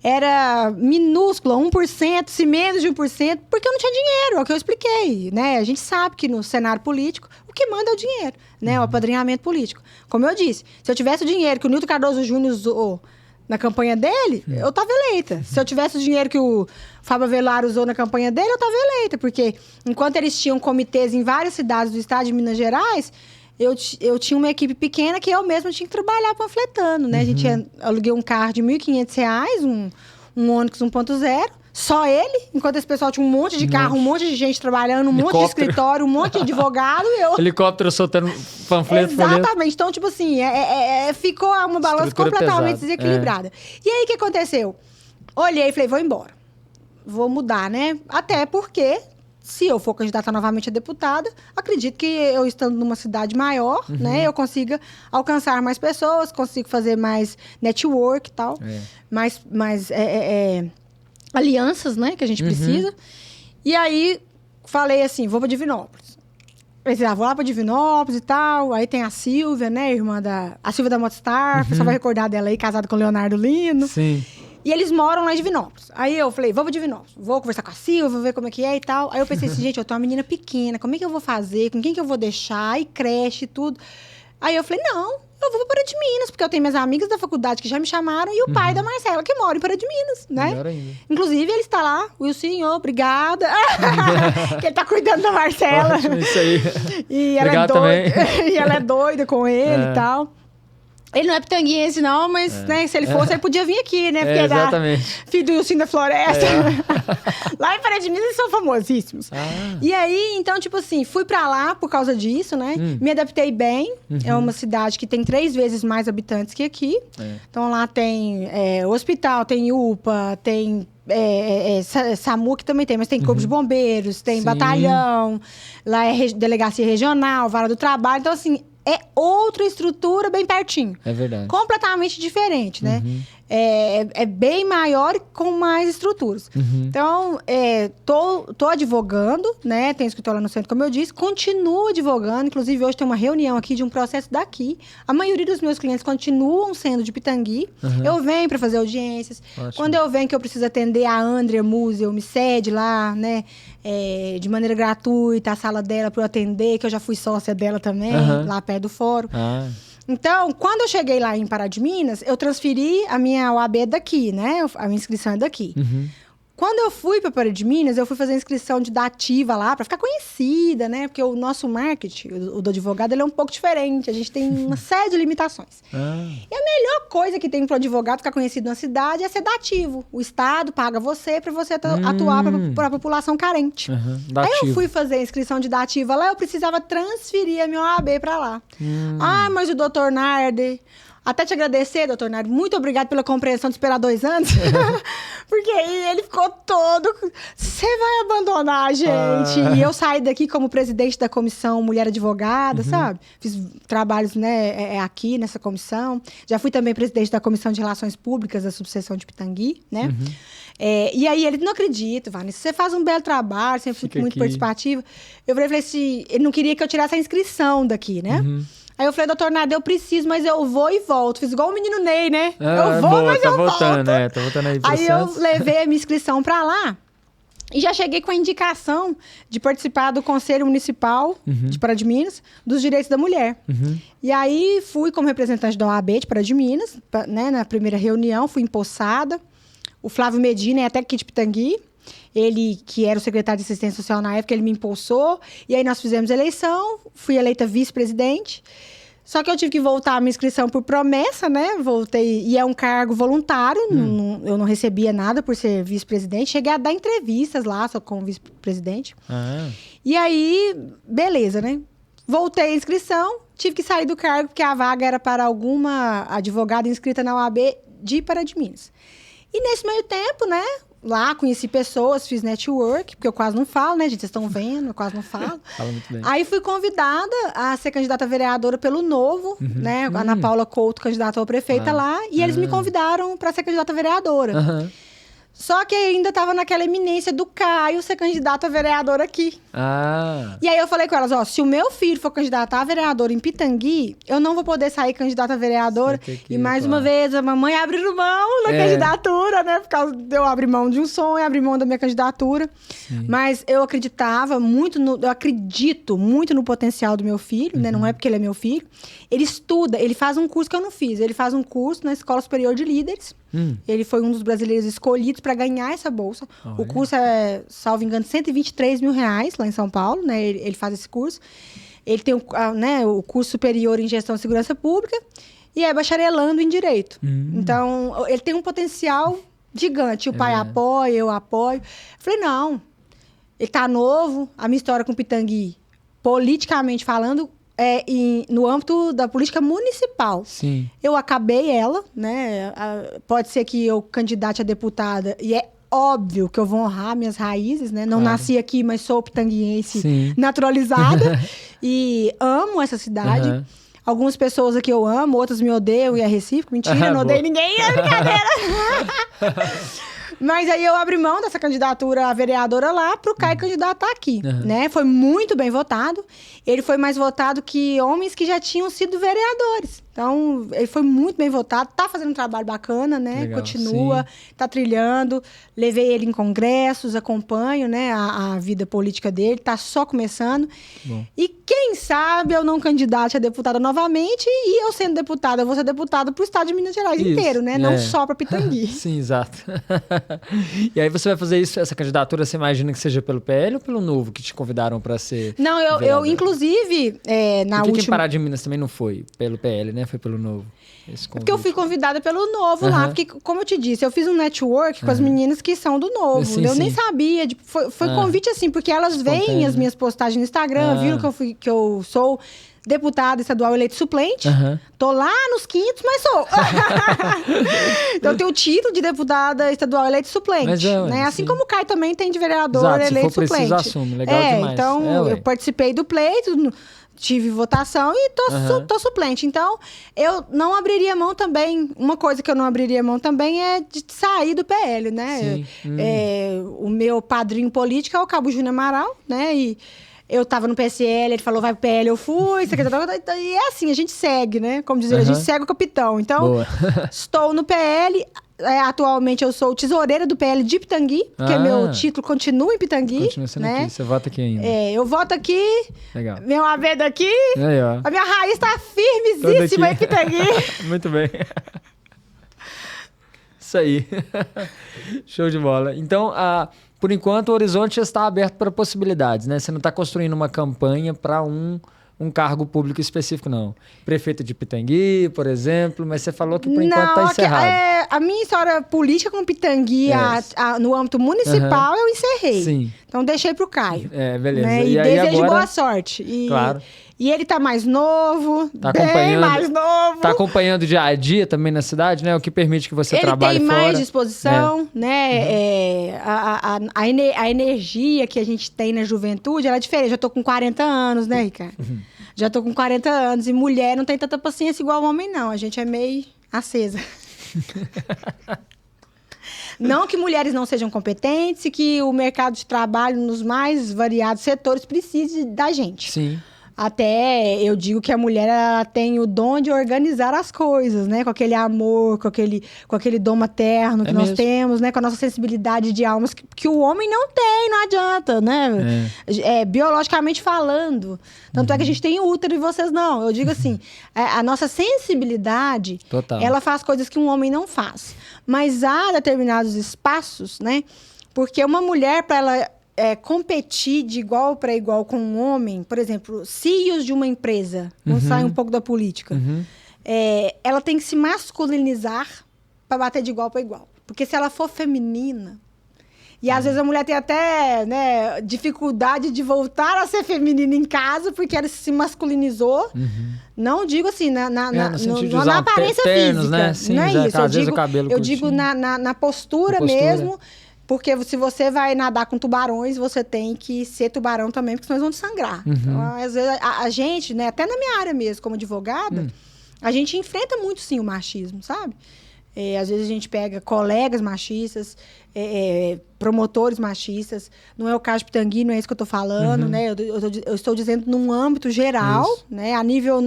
era minúscula, 1%, se menos de 1%, porque eu não tinha dinheiro, é o que eu expliquei, né? A gente sabe que no cenário político, o que manda é o dinheiro, né? O apadrinhamento político. Como eu disse, se eu tivesse o dinheiro que o Nilton Cardoso Júnior usou na campanha dele, eu estava eleita. Se eu tivesse o dinheiro que o Fábio Avelar usou na campanha dele, eu estava eleita, porque enquanto eles tinham comitês em várias cidades do estado de Minas Gerais, eu tinha uma equipe pequena que eu mesma tinha que trabalhar panfletando, né? A gente aluguei um carro de R$ 1.500, um Onix 1.0, só ele, enquanto esse pessoal tinha um monte de carro, um monte de gente trabalhando, um monte de escritório, um monte de advogado, eu... Helicóptero soltando panfleto. Exatamente. Então, tipo assim, ficou uma balança completamente desequilibrada. E aí, o que aconteceu? Olhei e falei, vou embora. Vou mudar, né? Até porque... Se eu for candidata novamente a deputada, acredito que eu estando numa cidade maior, né? Eu consiga alcançar mais pessoas, consigo fazer mais network e tal. Mais alianças, né? Que a gente precisa. E aí, falei assim, vou para Divinópolis. Pensei, vou lá para Divinópolis e tal. Aí tem a Silvia, né? Irmã a Silvia da Motstar. O pessoal vai recordar dela aí, casada com o Leonardo Lino. Sim. E eles moram lá em Divinópolis. Aí eu falei, vou pra Divinópolis. Vou conversar com a Silvia, vou ver como é que é e tal. Aí eu pensei assim, gente, eu tenho uma menina pequena. Como é que eu vou fazer? Com quem que eu vou deixar? E creche e tudo. Aí eu falei, não, eu vou para de Minas. Porque eu tenho minhas amigas da faculdade que já me chamaram. E o pai da Marcela, que mora em Pará de Minas, né? Melhor ainda. Inclusive, ele está lá. Wilson, obrigada. Que ele tá cuidando da Marcela. Ótimo, isso aí. E ela Obrigado é doida. também. E ela é doida com ele e tal. Ele não é pitanguense, não, mas né, se ele fosse, ele podia vir aqui, né? Porque exatamente. Filho do Wilson da Floresta. Lá em Pará de Minas, eles são famosíssimos. E aí, então, tipo assim, fui pra lá por causa disso, né? Me adaptei bem. É uma cidade que tem 3 vezes mais habitantes que aqui. Então, lá tem hospital, tem UPA, tem... SAMU que também tem, mas tem corpo de bombeiros, tem batalhão, lá é delegacia regional, vara do trabalho. Então, assim, é outra estrutura bem pertinho. É verdade. Completamente diferente, né? É bem maior e com mais estruturas. Então, tô advogando, né? Tem escritório lá no centro, como eu disse. Continuo advogando. Inclusive, hoje tem uma reunião aqui de um processo daqui. A maioria dos meus clientes continuam sendo de Pitangui. Eu venho para fazer audiências. Ótimo. Quando eu venho que eu preciso atender a Andrea Musel, me cede lá, né? De maneira gratuita, a sala dela para eu atender, que eu já fui sócia dela também, lá perto do fórum. Então, quando eu cheguei lá em Pará de Minas, eu transferi a minha OAB daqui, né? A minha inscrição é daqui. Quando eu fui para Pará de Minas, eu fui fazer a inscrição de dativa lá, para ficar conhecida, né? Porque o nosso marketing, o do advogado, ele é um pouco diferente. A gente tem uma série de limitações. E a melhor coisa que tem para o advogado ficar conhecido na cidade é ser dativo. O Estado paga você para você atuar para a população carente. Aí eu fui fazer a inscrição de dativa lá, eu precisava transferir a minha OAB para lá. Mas o doutor Nardi... Até te agradecer, doutor Nardi. Muito obrigado pela compreensão de esperar 2 anos. Porque aí ele ficou todo... Você vai abandonar a gente? E eu saí daqui como presidente da comissão Mulher Advogada, sabe? Fiz trabalhos, né, aqui nessa comissão. Já fui também presidente da Comissão de Relações Públicas da subseção de Pitangui, né? E aí ele, não acredito, Vanessa, você faz um belo trabalho, você foi muito participativa. Eu falei assim, ele não queria que eu tirasse a inscrição daqui, né? Aí eu falei, doutor Nada, eu preciso, mas eu vou e volto. Fiz igual o menino Ney, né? Eu vou, mas eu volto. Tá voltando aí Aí eu levei a minha inscrição pra lá e já cheguei com a indicação de participar do Conselho Municipal de Pará de Minas dos Direitos da Mulher. E aí fui como representante da OAB de Pará de Minas, né, na primeira reunião, fui empossada. O Flávio Medina é até aqui de Pitangui. Ele, que era o secretário de Assistência Social na época, ele me impulsou. E aí nós fizemos eleição, fui eleita vice-presidente. Só que eu tive que voltar a minha inscrição por promessa, né? Voltei, e é um cargo voluntário, eu não recebia nada por ser vice-presidente. Cheguei a dar entrevistas lá, só como vice-presidente. E aí, beleza, né? Voltei a inscrição, tive que sair do cargo, porque a vaga era para alguma advogada inscrita na OAB de Pará de Minas. E nesse meio tempo, né? Lá conheci pessoas, fiz network, porque eu quase não falo, né, gente? Vocês estão vendo, eu quase não falo. Fala muito bem. Aí fui convidada a ser candidata a vereadora pelo Novo, né? A Ana Paula Couto, candidata a prefeita lá. E eles me convidaram para ser candidata a vereadora. Só que ainda estava naquela eminência do Caio ser candidato a vereador aqui. E aí eu falei com elas, ó, se o meu filho for candidato a vereador em Pitangui, eu não vou poder sair candidata a vereadora. E mais uma vez, a mamãe abriu mão da candidatura, né? Por causa de eu abrir mão de um sonho, abrir mão da minha candidatura. Mas eu acreditava muito eu acredito muito no potencial do meu filho, né? Não é porque ele é meu filho. Ele estuda, ele faz um curso que eu não fiz. Ele faz um curso na Escola Superior de Líderes. Ele foi um dos brasileiros escolhidos para ganhar essa bolsa. O curso é, salvo engano, R$123 mil lá em São Paulo, né? Ele faz esse curso. Ele tem o curso superior em Gestão e Segurança Pública e é bacharelando em Direito. Então, ele tem um potencial gigante. O pai apoia, eu apoio. Falei, não, ele tá novo. A minha história com o Pitangui, politicamente falando, no âmbito da política municipal. Sim. Eu acabei ela, né? Pode ser que eu candidate a deputada, e é óbvio que eu vou honrar minhas raízes, né? Não nasci aqui, mas sou pitanguiense naturalizada. E amo essa cidade. Algumas pessoas aqui eu amo, outras me odeiam e é recíproco. Mentira, não odeio ninguém, é brincadeira. Mas aí eu abri mão dessa candidatura a vereadora lá pro Caio candidatar aqui, né? Foi muito bem votado. Ele foi mais votado que homens que já tinham sido vereadores. Então, ele foi muito bem votado. Tá fazendo um trabalho bacana, né? Legal, continua, tá trilhando. Levei ele em congressos, acompanho, né? A vida política dele. Tá só começando. Bom. E quem sabe eu não candidate a deputada novamente e eu sendo deputada, eu vou ser deputada pro estado de Minas Gerais inteiro, né? Não só pra Pitangui. Sim, exato. E aí você vai fazer isso, essa candidatura, você imagina que seja pelo PL ou pelo Novo que te convidaram para ser Não, eu inclusive, na última... última... Quem Pará de Minas também não foi pelo PL, né? Foi pelo Novo. Porque eu fui convidada pelo Novo lá, porque, como eu te disse, eu fiz um network com as meninas que são do Novo. Sim, eu nem sabia, foi convite assim, porque elas veem as minhas postagens no Instagram, viram que eu sou deputada estadual eleito suplente. Tô lá nos quintos, mas sou. Então eu tenho o título de deputada estadual eleito suplente. Né? Assim como o Caio também tem de vereador eleito se for suplente. Preciso, assume. Legal demais. Então eu participei do pleito, tive votação e tô suplente. Então, eu não abriria mão também. Uma coisa que eu não abriria mão também é de sair do PL, né? O meu padrinho político é o Cabo Júnior Amaral, né? E eu tava no PSL, ele falou, vai pro PL, eu fui. E é assim, a gente segue, né? Como dizer, a gente segue o capitão. Então, estou no PL. Atualmente eu sou tesoureira do PL de Pitangui, porque meu título continua em Pitangui. Continua sendo aqui, você vota aqui ainda. Eu voto aqui, legal. Meu AB daqui, aí, ó. A minha raiz tá firmezíssima em Pitangui. Muito bem. Isso aí. Show de bola. Então, por enquanto, o horizonte está aberto para possibilidades, né? Você não está construindo uma campanha para um cargo público específico, não. Prefeito de Pitangui, por exemplo, mas você falou que por enquanto está encerrado. A minha história política com Pitangui no âmbito municipal eu encerrei. Sim. Então deixei pro Caio. Beleza. Né? E desejo boa sorte. Claro. E ele tá mais novo, Tá bem mais novo. Tá acompanhando o dia a dia também na cidade, né? O que permite que você trabalhe fora. Ele tem mais disposição, né? A energia que a gente tem na juventude, ela é diferente. Já tô com 40 anos, né, Ricardo? Já tô com 40 anos. E mulher não tem tanta paciência igual homem, não. A gente é meio acesa. Não que mulheres não sejam competentes e que o mercado de trabalho nos mais variados setores precise da gente. Sim. Até eu digo que a mulher ela tem o dom de organizar as coisas, né? Com aquele amor, com aquele dom materno que nós temos, né? Com a nossa sensibilidade de almas que o homem não tem, não adianta, né? Biologicamente falando. Tanto é que a gente tem útero e vocês não. Eu digo assim, a nossa sensibilidade, ela faz coisas que um homem não faz. Mas há determinados espaços, né? Porque uma mulher, para ela... competir de igual para igual com um homem, por exemplo, CEOs de uma empresa, vamos sair um pouco da política, ela tem que se masculinizar para bater de igual para igual. Porque se ela for feminina, e às vezes a mulher tem até, né, dificuldade de voltar a ser feminina em casa porque ela se masculinizou. Não digo assim, na aparência física, né? Sim, não é isso. Eu digo na postura mesmo. Porque se você vai nadar com tubarões, você tem que ser tubarão também, porque senão eles vão te sangrar. Então, às vezes, a gente, né, até na minha área mesmo, como advogada, a gente enfrenta muito, sim, o machismo, sabe? Às vezes a gente pega colegas machistas, promotores machistas. Não é o caso de Pitangui, não é isso que eu estou falando, né? Eu estou dizendo num âmbito geral, né? A nível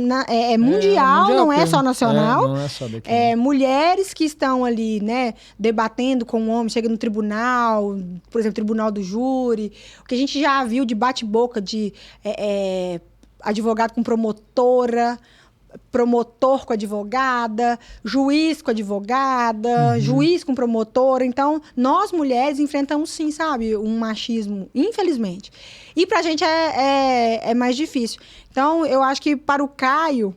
mundial, não é só nacional. Não é só daqui. Mulheres que estão ali, né, debatendo com o homem, chega no tribunal, por exemplo, tribunal do júri. O que a gente já viu de bate-boca de advogado com promotora, promotor com advogada, juiz com advogada, juiz com promotora. Então, nós mulheres enfrentamos sim, sabe, um machismo, infelizmente. E pra gente é mais difícil. Então, eu acho que para o Caio,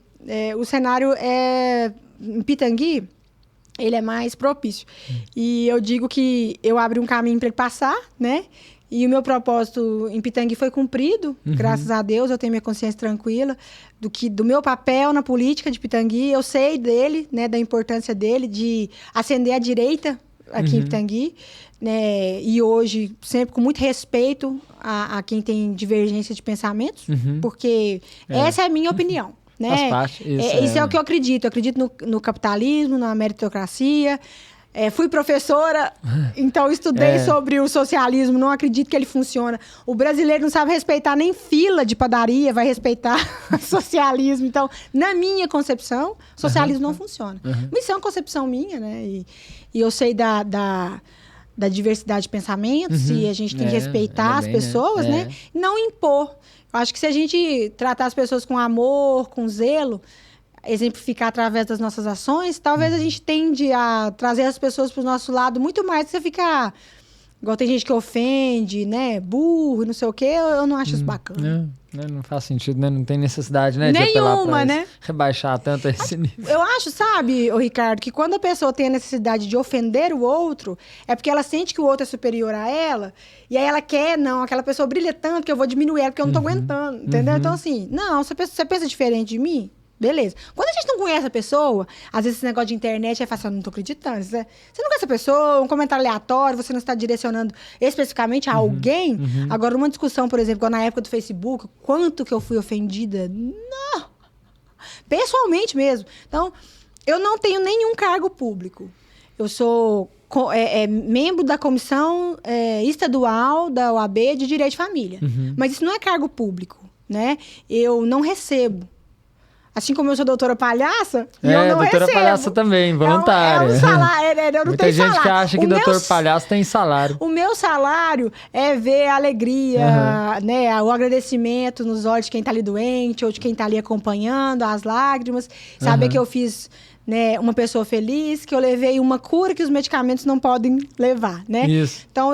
o cenário em Pitangui, ele é mais propício. E eu digo que eu abri um caminho para ele passar, né? E o meu propósito em Pitangui foi cumprido, graças a Deus. Eu tenho minha consciência tranquila do meu papel na política de Pitangui. Eu sei dele, né, da importância dele de ascender à direita aqui em Pitangui, né, e hoje sempre com muito respeito a quem tem divergência de pensamentos, porque essa é a minha opinião. Né? Faz parte. Isso é o que eu acredito. Eu acredito no capitalismo, na meritocracia. Fui professora, então estudei sobre o socialismo, não acredito que ele funciona. O brasileiro não sabe respeitar nem fila de padaria, vai respeitar socialismo. Então, na minha concepção, socialismo não funciona. Mas isso é uma concepção minha, né? E eu sei da diversidade de pensamentos e a gente tem que respeitar as pessoas, né? Não impor. Eu acho que se a gente tratar as pessoas com amor, com zelo, exemplificar através das nossas ações, talvez a gente tende a trazer as pessoas para o nosso lado muito mais do que você ficar... Igual tem gente que ofende, né? Burro, não sei o quê. Eu não acho isso bacana. Não faz sentido, né? Não tem necessidade, né? Nenhuma, né? Rebaixar tanto esse nível. Eu acho, sabe, Ricardo, que quando a pessoa tem a necessidade de ofender o outro, é porque ela sente que o outro é superior a ela, e aí ela quer, não, aquela pessoa brilha tanto que eu vou diminuir ela porque eu não tô aguentando, entendeu? Então, assim, não, você pensa diferente de mim? Beleza. Quando a gente não conhece a pessoa, às vezes esse negócio de internet fácil, eu não tô acreditando. Você não conhece a pessoa, um comentário aleatório, você não está direcionando especificamente a alguém. Agora, uma discussão, por exemplo, igual na época do Facebook, quanto que eu fui ofendida? Não! Pessoalmente mesmo. Então, eu não tenho nenhum cargo público. Eu sou membro da comissão estadual da OAB de Direito de Família. Mas isso não é cargo público, né? Eu não recebo. Assim como eu sou doutora palhaça, eu não doutora recebo. Palhaça também, voluntária. É um salário, eu não tenho salário. Muita gente que acha que doutor palhaço tem salário. O meu salário é ver a alegria, né, o agradecimento nos olhos de quem tá ali doente, ou de quem tá ali acompanhando, as lágrimas. Saber que eu fiz, né, uma pessoa feliz, que eu levei uma cura que os medicamentos não podem levar, né? Isso. Então,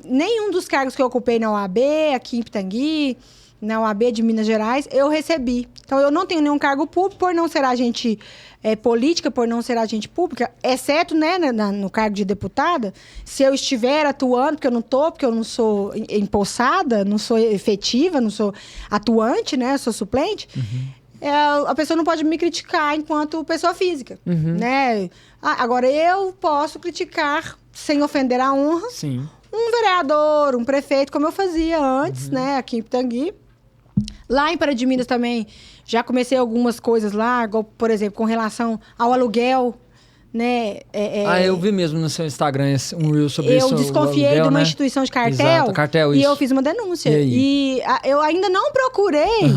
nenhum dos cargos que eu ocupei na OAB, aqui em Pitangui, na OAB de Minas Gerais, eu recebi. Então, eu não tenho nenhum cargo público por não ser agente política, por não ser agente pública, exceto, né, no cargo de deputada, se eu estiver atuando, porque eu não sou empossada, não sou efetiva, não sou atuante, né, sou suplente, a pessoa não pode me criticar enquanto pessoa física, né? Agora, eu posso criticar, sem ofender a honra, Sim. um vereador, um prefeito, como eu fazia antes, né, aqui em Pitangui. Lá em Pará de Minas também, já comecei algumas coisas lá, igual, por exemplo, com relação ao aluguel, né? Eu vi mesmo no seu Instagram um reel sobre isso. Eu desconfiei aluguel, de uma né? instituição de cartel, Exato, cartel, e isso. eu fiz uma denúncia. E Eu ainda não procurei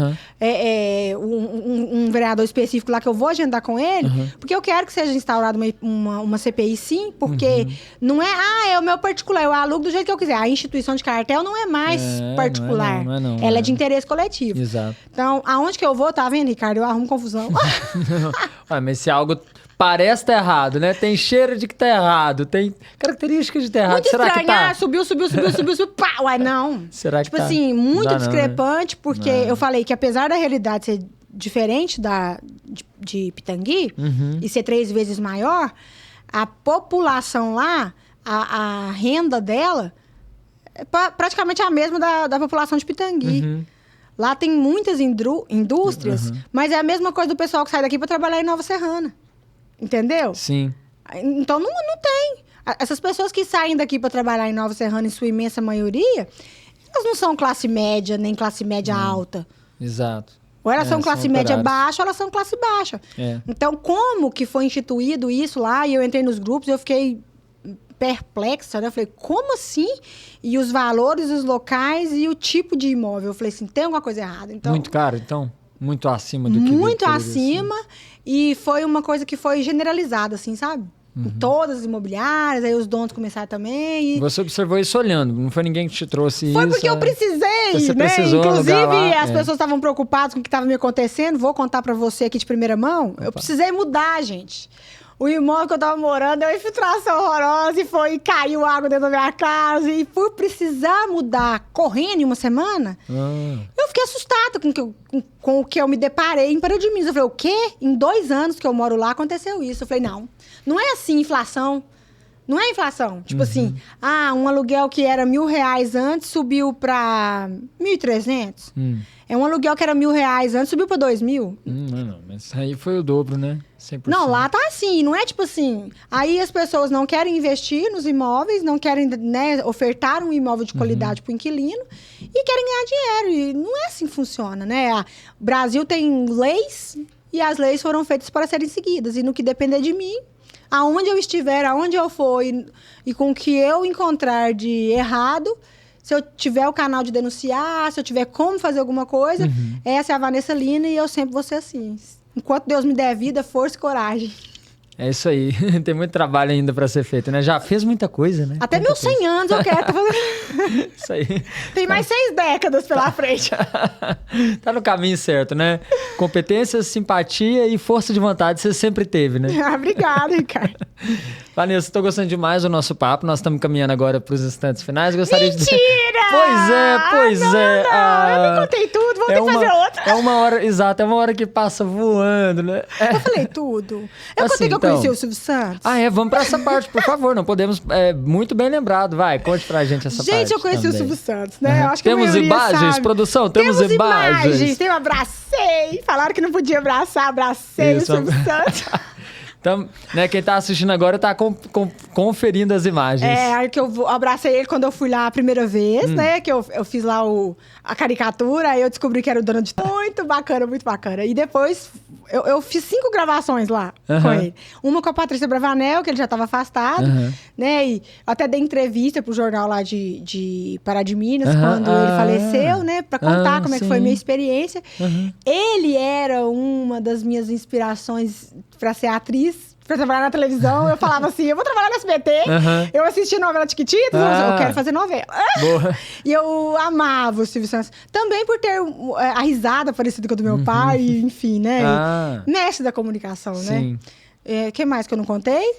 um vereador específico lá que eu vou agendar com ele, porque eu quero que seja instaurada uma CPI, sim, porque não é, é o meu particular, eu alugo do jeito que eu quiser. A instituição de cartel não é mais particular. Não, ela é de interesse coletivo. Exato. Então, aonde que eu vou, tá vendo, Ricardo? Eu arrumo confusão. Mas se algo parece tá errado, né? Tem cheiro de que tá errado, tem características de tá errado. Muito Será estranho, que tá? subiu, pá, uai, não. Será que tipo tá? assim, muito Dá discrepante, não, né? porque eu falei que apesar da realidade ser diferente de Pitangui e ser 3 vezes maior, a população lá, a renda dela é praticamente a mesma da população de Pitangui. Lá tem muitas indústrias, mas é a mesma coisa do pessoal que sai daqui para trabalhar em Nova Serrana. Entendeu? Sim. Então, não tem. Essas pessoas que saem daqui para trabalhar em Nova Serrana, em sua imensa maioria, elas não são classe média, nem classe média alta. Exato. Ou elas são classe média operários. baixa, ou elas são classe baixa. É. Então, como que foi instituído isso lá? E eu entrei nos grupos, eu fiquei perplexa, né? Eu falei, como assim? E os valores, os locais e o tipo de imóvel. Eu falei assim, tem alguma coisa errada. Então, Muito caro, então? Muito acima do que... muito deveria acima. E foi uma coisa que foi generalizada, assim, sabe? Em todas as imobiliárias, aí os donos começaram também. ser. Você observou isso olhando, não foi ninguém que te trouxe Foi isso? porque eu precisei, Você né? precisou Inclusive, alugar lá, as pessoas estavam preocupadas com o que estava me acontecendo. Vou contar pra você aqui de primeira mão. Eu precisei mudar, gente. O imóvel que eu tava morando deu uma infiltração horrorosa e caiu água dentro da minha casa. E por precisar mudar correndo em uma semana, eu fiquei assustada com o que eu me deparei em Pará de Minas. Eu falei, o quê? Em 2 anos que eu moro lá, aconteceu isso. Eu falei, não é assim inflação. Não é inflação. Tipo assim, um aluguel que era R$1.000 antes subiu pra 1.300. É um aluguel que era R$1.000 antes, subiu pra 2.000. Não, mas aí foi o dobro, né? 100%. Não, lá tá assim, não é tipo assim. Aí as pessoas não querem investir nos imóveis, não querem, né, ofertar um imóvel de qualidade pro inquilino e querem ganhar dinheiro. E não é assim que funciona, né? O Brasil tem leis e as leis foram feitas para serem seguidas. E no que depender de mim, aonde eu estiver, aonde eu for e com o que eu encontrar de errado, se eu tiver o canal de denunciar, se eu tiver como fazer alguma coisa, essa é a Vanessa Lina e eu sempre vou ser assim. Enquanto Deus me der vida, força e coragem. É isso aí. Tem muito trabalho ainda pra ser feito, né? Já fez muita coisa, né? Até muita meus 100 anos eu quero. Fazer... Isso aí. Tem mais 6 décadas pela frente. Tá no caminho certo, né? Competência, simpatia e força de vontade você sempre teve, né? Obrigada, Ricardo. Vanessa, tô gostando demais do nosso papo. Nós estamos caminhando agora pros instantes finais. Gostaria Mentira! Pois é. Eu não contei tudo, vou ter que fazer outra. É uma hora, exato, é uma hora que passa voando, né? Eu falei tudo. Eu Assim, contei que eu então... conheci o Silvio Santos. Vamos pra essa parte, por favor. Não podemos... muito bem lembrado. Vai, conte pra gente essa parte. Gente, eu conheci também. o Silvio Santos, né? Eu acho que a Temos maioria imagens, sabe. produção? Temos imagens. Eu abracei. Falaram que não podia abracei Isso, o Silvio Santos. Então, né, quem tá assistindo agora tá conferindo as imagens. Aí que eu abracei ele quando eu fui lá a primeira vez, né? Que eu fiz lá a caricatura, aí eu descobri que era o Donald Trump. Muito bacana, muito bacana. E depois, eu fiz 5 gravações lá com ele. Uma com a Patrícia Bravanel, que ele já tava afastado, né? E até dei entrevista pro jornal lá de Pará de Minas, quando ele faleceu, né? Pra contar como é que foi a minha experiência. Ele era uma das minhas inspirações pra ser atriz, pra trabalhar na televisão. Eu falava assim, eu vou trabalhar no SBT, eu assisti novela Tiquititas, eu quero fazer novela. Boa. E eu amava o Silvio Santos. Também por ter a risada parecida com a do meu pai, enfim, né? Mestre da comunicação, né? Sim. que mais que eu não contei?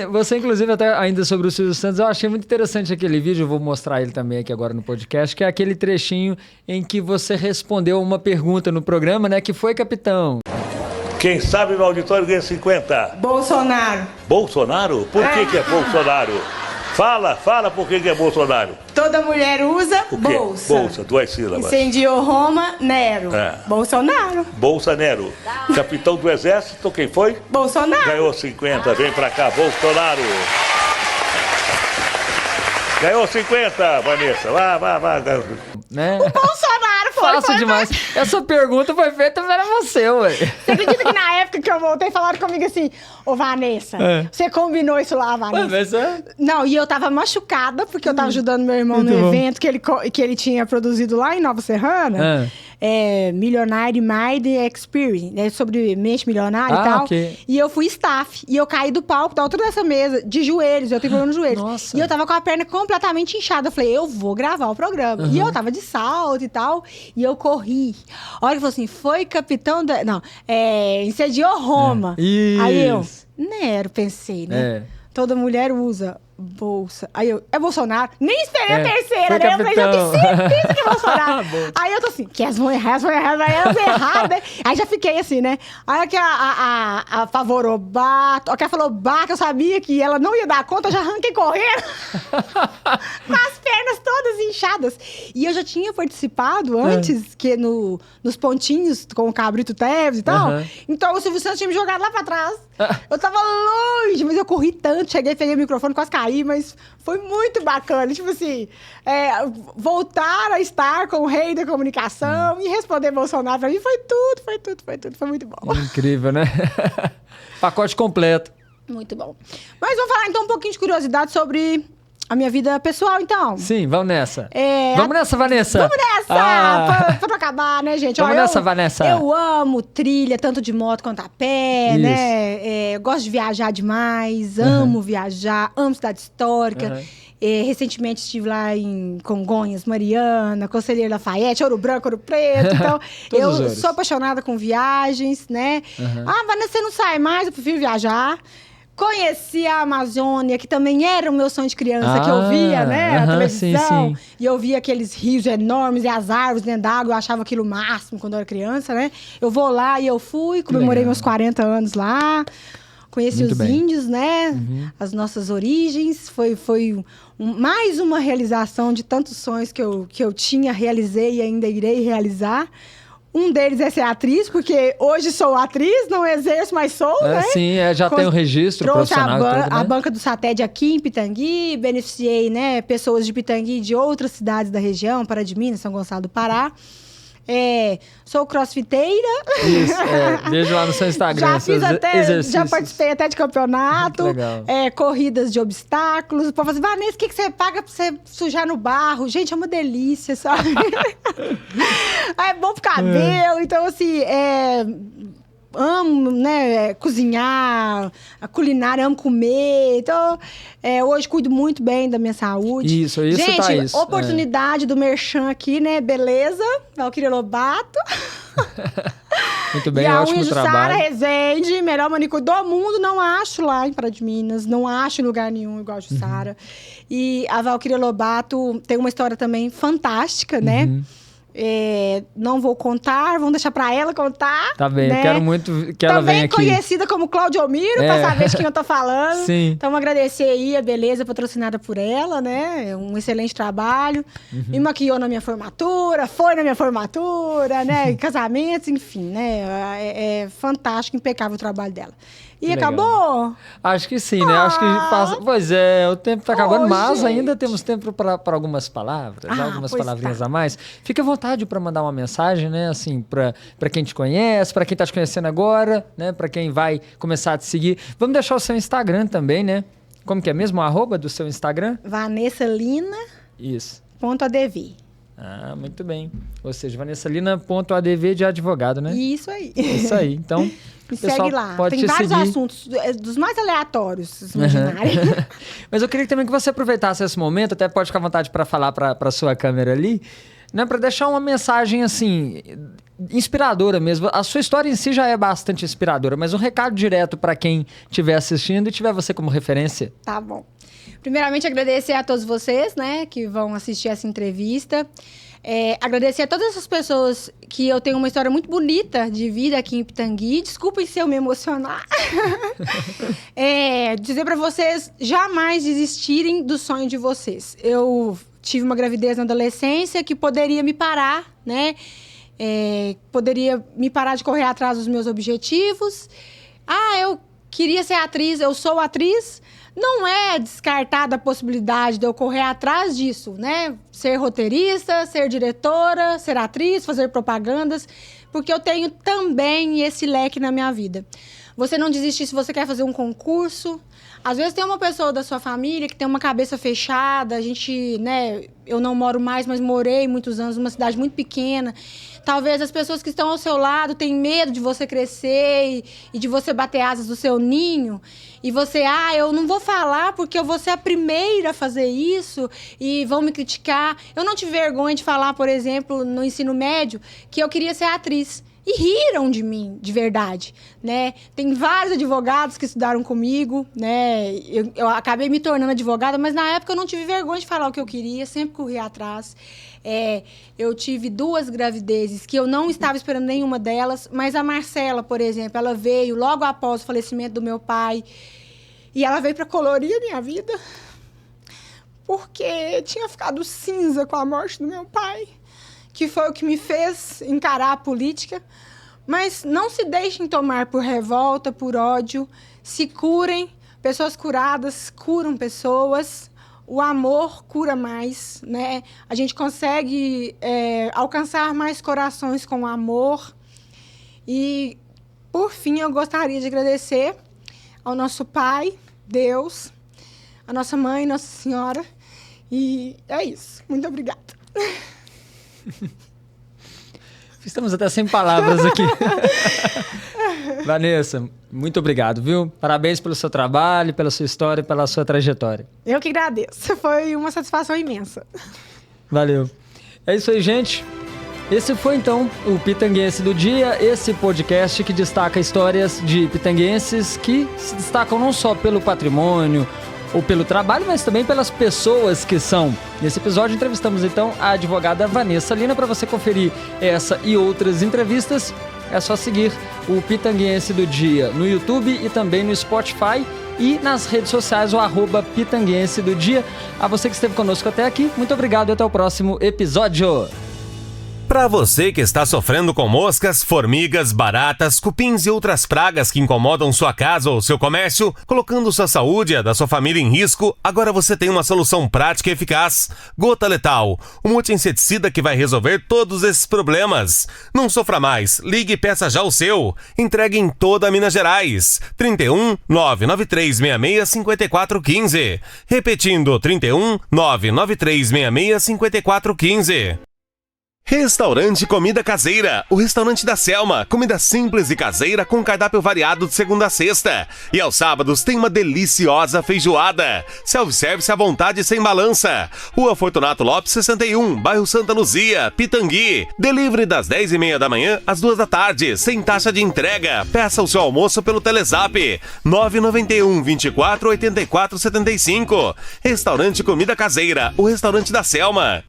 Você inclusive, até ainda sobre o Silvio Santos, eu achei muito interessante aquele vídeo, eu vou mostrar ele também aqui agora no podcast, que é aquele trechinho em que você respondeu uma pergunta no programa, né? Que foi, capitão? Quem sabe no auditório ganha 50. Bolsonaro. Bolsonaro? Por que é Bolsonaro? Fala por que é Bolsonaro. Toda mulher usa O quê? bolsa. Bolsa, 2 sílabas. Incendiou Roma, Nero. Bolsonaro. Bolsa Nero. Capitão do Exército, quem foi? Bolsonaro. Ganhou 50, vem pra cá, Bolsonaro. Ganhou 50, Vanessa. Vai. Né? O Bolsonaro foi. Fácil demais. Essa pergunta foi feita para você, ué. Você acredita que na época que eu voltei, falaram comigo assim, ô Vanessa, você combinou isso lá, Vanessa? Não, e eu tava machucada, porque eu tava ajudando meu irmão no evento que ele tinha produzido lá em Nova Serrana. Millionaire Mind Experience, né, sobre mente milionária e tal. Okay. E eu fui staff. E eu caí do palco, da altura dessa mesa, de joelhos. Eu tenho problema nos joelhos. Nossa. E eu tava com a perna completamente inchada. Eu falei, eu vou gravar o programa. E eu tava de salto e tal. E eu corri. A hora que falou assim, foi capitão da... Não, incendiou Roma. Aí eu, Nero, pensei, né? Toda mulher usa bolsa. Aí eu, é Bolsonaro? Nem esperei a terceira, né? Eu falei, eu tenho certeza que é Bolsonaro. Aí eu tô assim, que elas vão errar, aí elas erraram, né? Aí já fiquei assim, né? Aí que a favorou Bato, que ela falou Bato, eu sabia que ela não ia dar conta, eu já arranquei correndo. Com as pernas todas inchadas. E eu já tinha participado antes, que nos pontinhos, com o Cabrito Teves e tal. Então o Silvio Santos tinha me jogado lá pra trás. Eu tava longe, mas eu corri tanto, cheguei, peguei o microfone, quase caí, mas foi muito bacana. Tipo assim, voltar a estar com o rei da comunicação e responder Bolsonaro pra mim foi tudo. Foi muito bom. Incrível, né? Pacote completo. Muito bom. Mas vamos falar então um pouquinho de curiosidade sobre a minha vida pessoal, então. Sim, vamos nessa. Vamos nessa, Vanessa. Vamos nessa! Pra não acabar, né, gente? Vamos nessa, Vanessa. Eu amo trilha, tanto de moto quanto a pé, né? Gosto de viajar demais, amo viajar, amo cidade histórica. Recentemente estive lá em Congonhas, Mariana, Conselheiro Lafayette, Ouro Branco, Ouro Preto. Então, eu sou apaixonada com viagens, né? Vanessa, você não sai mais, eu prefiro viajar. Conheci a Amazônia, que também era o meu sonho de criança, que eu via, né, a televisão. Sim. E eu via aqueles rios enormes e as árvores dentro d'água, eu achava aquilo o máximo quando eu era criança, né? Eu vou lá e eu fui, comemorei meus 40 anos lá, conheci muito os índios, né? As nossas origens, foi mais uma realização de tantos sonhos que eu tinha, realizei e ainda irei realizar. Um deles é ser atriz, porque hoje sou atriz, não exerço, mas sou, né? Sim, já tem o registro profissional. Trouxe a banca do Sated aqui em Pitangui, beneficiei, né, pessoas de Pitangui e de outras cidades da região, Pará de Minas, São Gonçalo do Pará. Sou crossfiteira. Isso, vejo lá no seu Instagram. Já participei até de campeonato. Legal. Corridas de obstáculos. O povo fala assim, Vanessa, o que você paga pra você sujar no barro? Gente, é uma delícia, sabe? É bom pro cabelo. Então, assim, amo, né, cozinhar, a culinária, amo comer. Então, hoje cuido muito bem da minha saúde. Isso, gente, tá isso. Oportunidade do merchan aqui, né? Beleza. Valquíria Lobato. Muito bem, ótimo trabalho. Sara Rezende, melhor manicure do mundo, não acho lá em Pará de Minas, não acho em lugar nenhum igual a Jussara. E a Valquíria Lobato tem uma história também fantástica, né? Não vou contar, vamos deixar pra ela contar. Tá bem, né? Quero muito que ela venha aqui. Também conhecida como Cláudia Almiro, pra saber de quem eu tô falando. Sim. Então, agradecer aí a beleza patrocinada por ela, né? Um excelente trabalho. Me maquiou na minha formatura, foi na minha formatura, né? Casamentos, enfim, né? É fantástico, impecável o trabalho dela. E que acabou? Legal. Acho que sim, né? Acho que passa... Pois é, o tempo tá acabando, mas gente, ainda temos tempo para algumas palavras, algumas palavrinhas a mais. Fique à vontade para mandar uma mensagem, né? Assim, para quem te conhece, para quem tá te conhecendo agora, né? Para quem vai começar a te seguir. Vamos deixar o seu Instagram também, né? Como que é mesmo? O @, do seu Instagram? Vanessa.Lina. Isso. .adv. Muito bem. Ou seja, VanessaLina.adv de advogado, né? Isso aí. Isso aí. Então, me segue lá. Pode Tem vários seguir. assuntos, dos mais aleatórios, imaginários. Mas eu queria também que você aproveitasse esse momento, até pode ficar à vontade para falar para sua câmera ali, né, para deixar uma mensagem assim inspiradora mesmo. A sua história em si já é bastante inspiradora, mas um recado direto para quem estiver assistindo e tiver você como referência. Tá bom. Primeiramente, agradecer a todos vocês, né, que vão assistir essa entrevista. Agradecer a todas essas pessoas que eu tenho uma história muito bonita de vida aqui em Pitangui. Desculpem se eu me emocionar. Dizer para vocês jamais desistirem do sonho de vocês. Eu tive uma gravidez na adolescência que poderia me parar, né? Poderia me parar de correr atrás dos meus objetivos. Eu queria ser atriz, eu sou atriz. Não é descartada a possibilidade de eu correr atrás disso, né? Ser roteirista, ser diretora, ser atriz, fazer propagandas, porque eu tenho também esse leque na minha vida. Você não desiste se você quer fazer um concurso. Às vezes tem uma pessoa da sua família que tem uma cabeça fechada, eu não moro mais, mas morei muitos anos numa cidade muito pequena. Talvez as pessoas que estão ao seu lado tenham medo de você crescer e de você bater asas do seu ninho. E você, eu não vou falar porque eu vou ser a primeira a fazer isso e vão me criticar. Eu não tive vergonha de falar, por exemplo, no ensino médio, que eu queria ser atriz. E riram de mim, de verdade, né? Tem vários advogados que estudaram comigo, né? Eu acabei me tornando advogada, mas na época eu não tive vergonha de falar o que eu queria, sempre corri atrás. Eu tive 2 gravidezes que eu não estava esperando nenhuma delas, mas a Marcela, por exemplo, ela veio logo após o falecimento do meu pai e ela veio para colorir a minha vida porque tinha ficado cinza com a morte do meu pai, que foi o que me fez encarar a política. Mas não se deixem tomar por revolta, por ódio. Se curem. Pessoas curadas curam pessoas. O amor cura mais, né? A gente consegue alcançar mais corações com o amor. E, por fim, eu gostaria de agradecer ao nosso Pai, Deus, a nossa Mãe, Nossa Senhora. E é isso. Muito obrigada. Estamos até sem palavras aqui. Vanessa, muito obrigado, viu? Parabéns pelo seu trabalho, pela sua história e pela sua trajetória. Eu que agradeço. Foi uma satisfação imensa. Valeu. É isso aí, gente. Esse foi, então, o Pitanguense do Dia, esse podcast que destaca histórias de pitanguenses que se destacam não só pelo patrimônio ou pelo trabalho, mas também pelas pessoas que são. Nesse episódio, entrevistamos, então, a advogada Vanessa Lina. Para você conferir essa e outras entrevistas, é só seguir o Pitanguense do Dia no YouTube e também no Spotify e nas redes sociais, o @Pitanguense do Dia. A você que esteve conosco até aqui, muito obrigado e até o próximo episódio. Para você que está sofrendo com moscas, formigas, baratas, cupins e outras pragas que incomodam sua casa ou seu comércio, colocando sua saúde e a da sua família em risco, agora você tem uma solução prática e eficaz. Gota Letal, um multi-inseticida que vai resolver todos esses problemas. Não sofra mais, ligue e peça já o seu. Entregue em toda Minas Gerais. 31 99366 5415. Repetindo, 31 99366 5415. Restaurante Comida Caseira, o restaurante da Selma, comida simples e caseira com cardápio variado de segunda a sexta. E aos sábados tem uma deliciosa feijoada. Self-service à vontade sem balança. Rua Fortunato Lopes 61, bairro Santa Luzia, Pitangui. Delivery das 10h30 da manhã às 2 da tarde, sem taxa de entrega. Peça o seu almoço pelo Telezap 991 24 84 75. Restaurante Comida Caseira, o restaurante da Selma.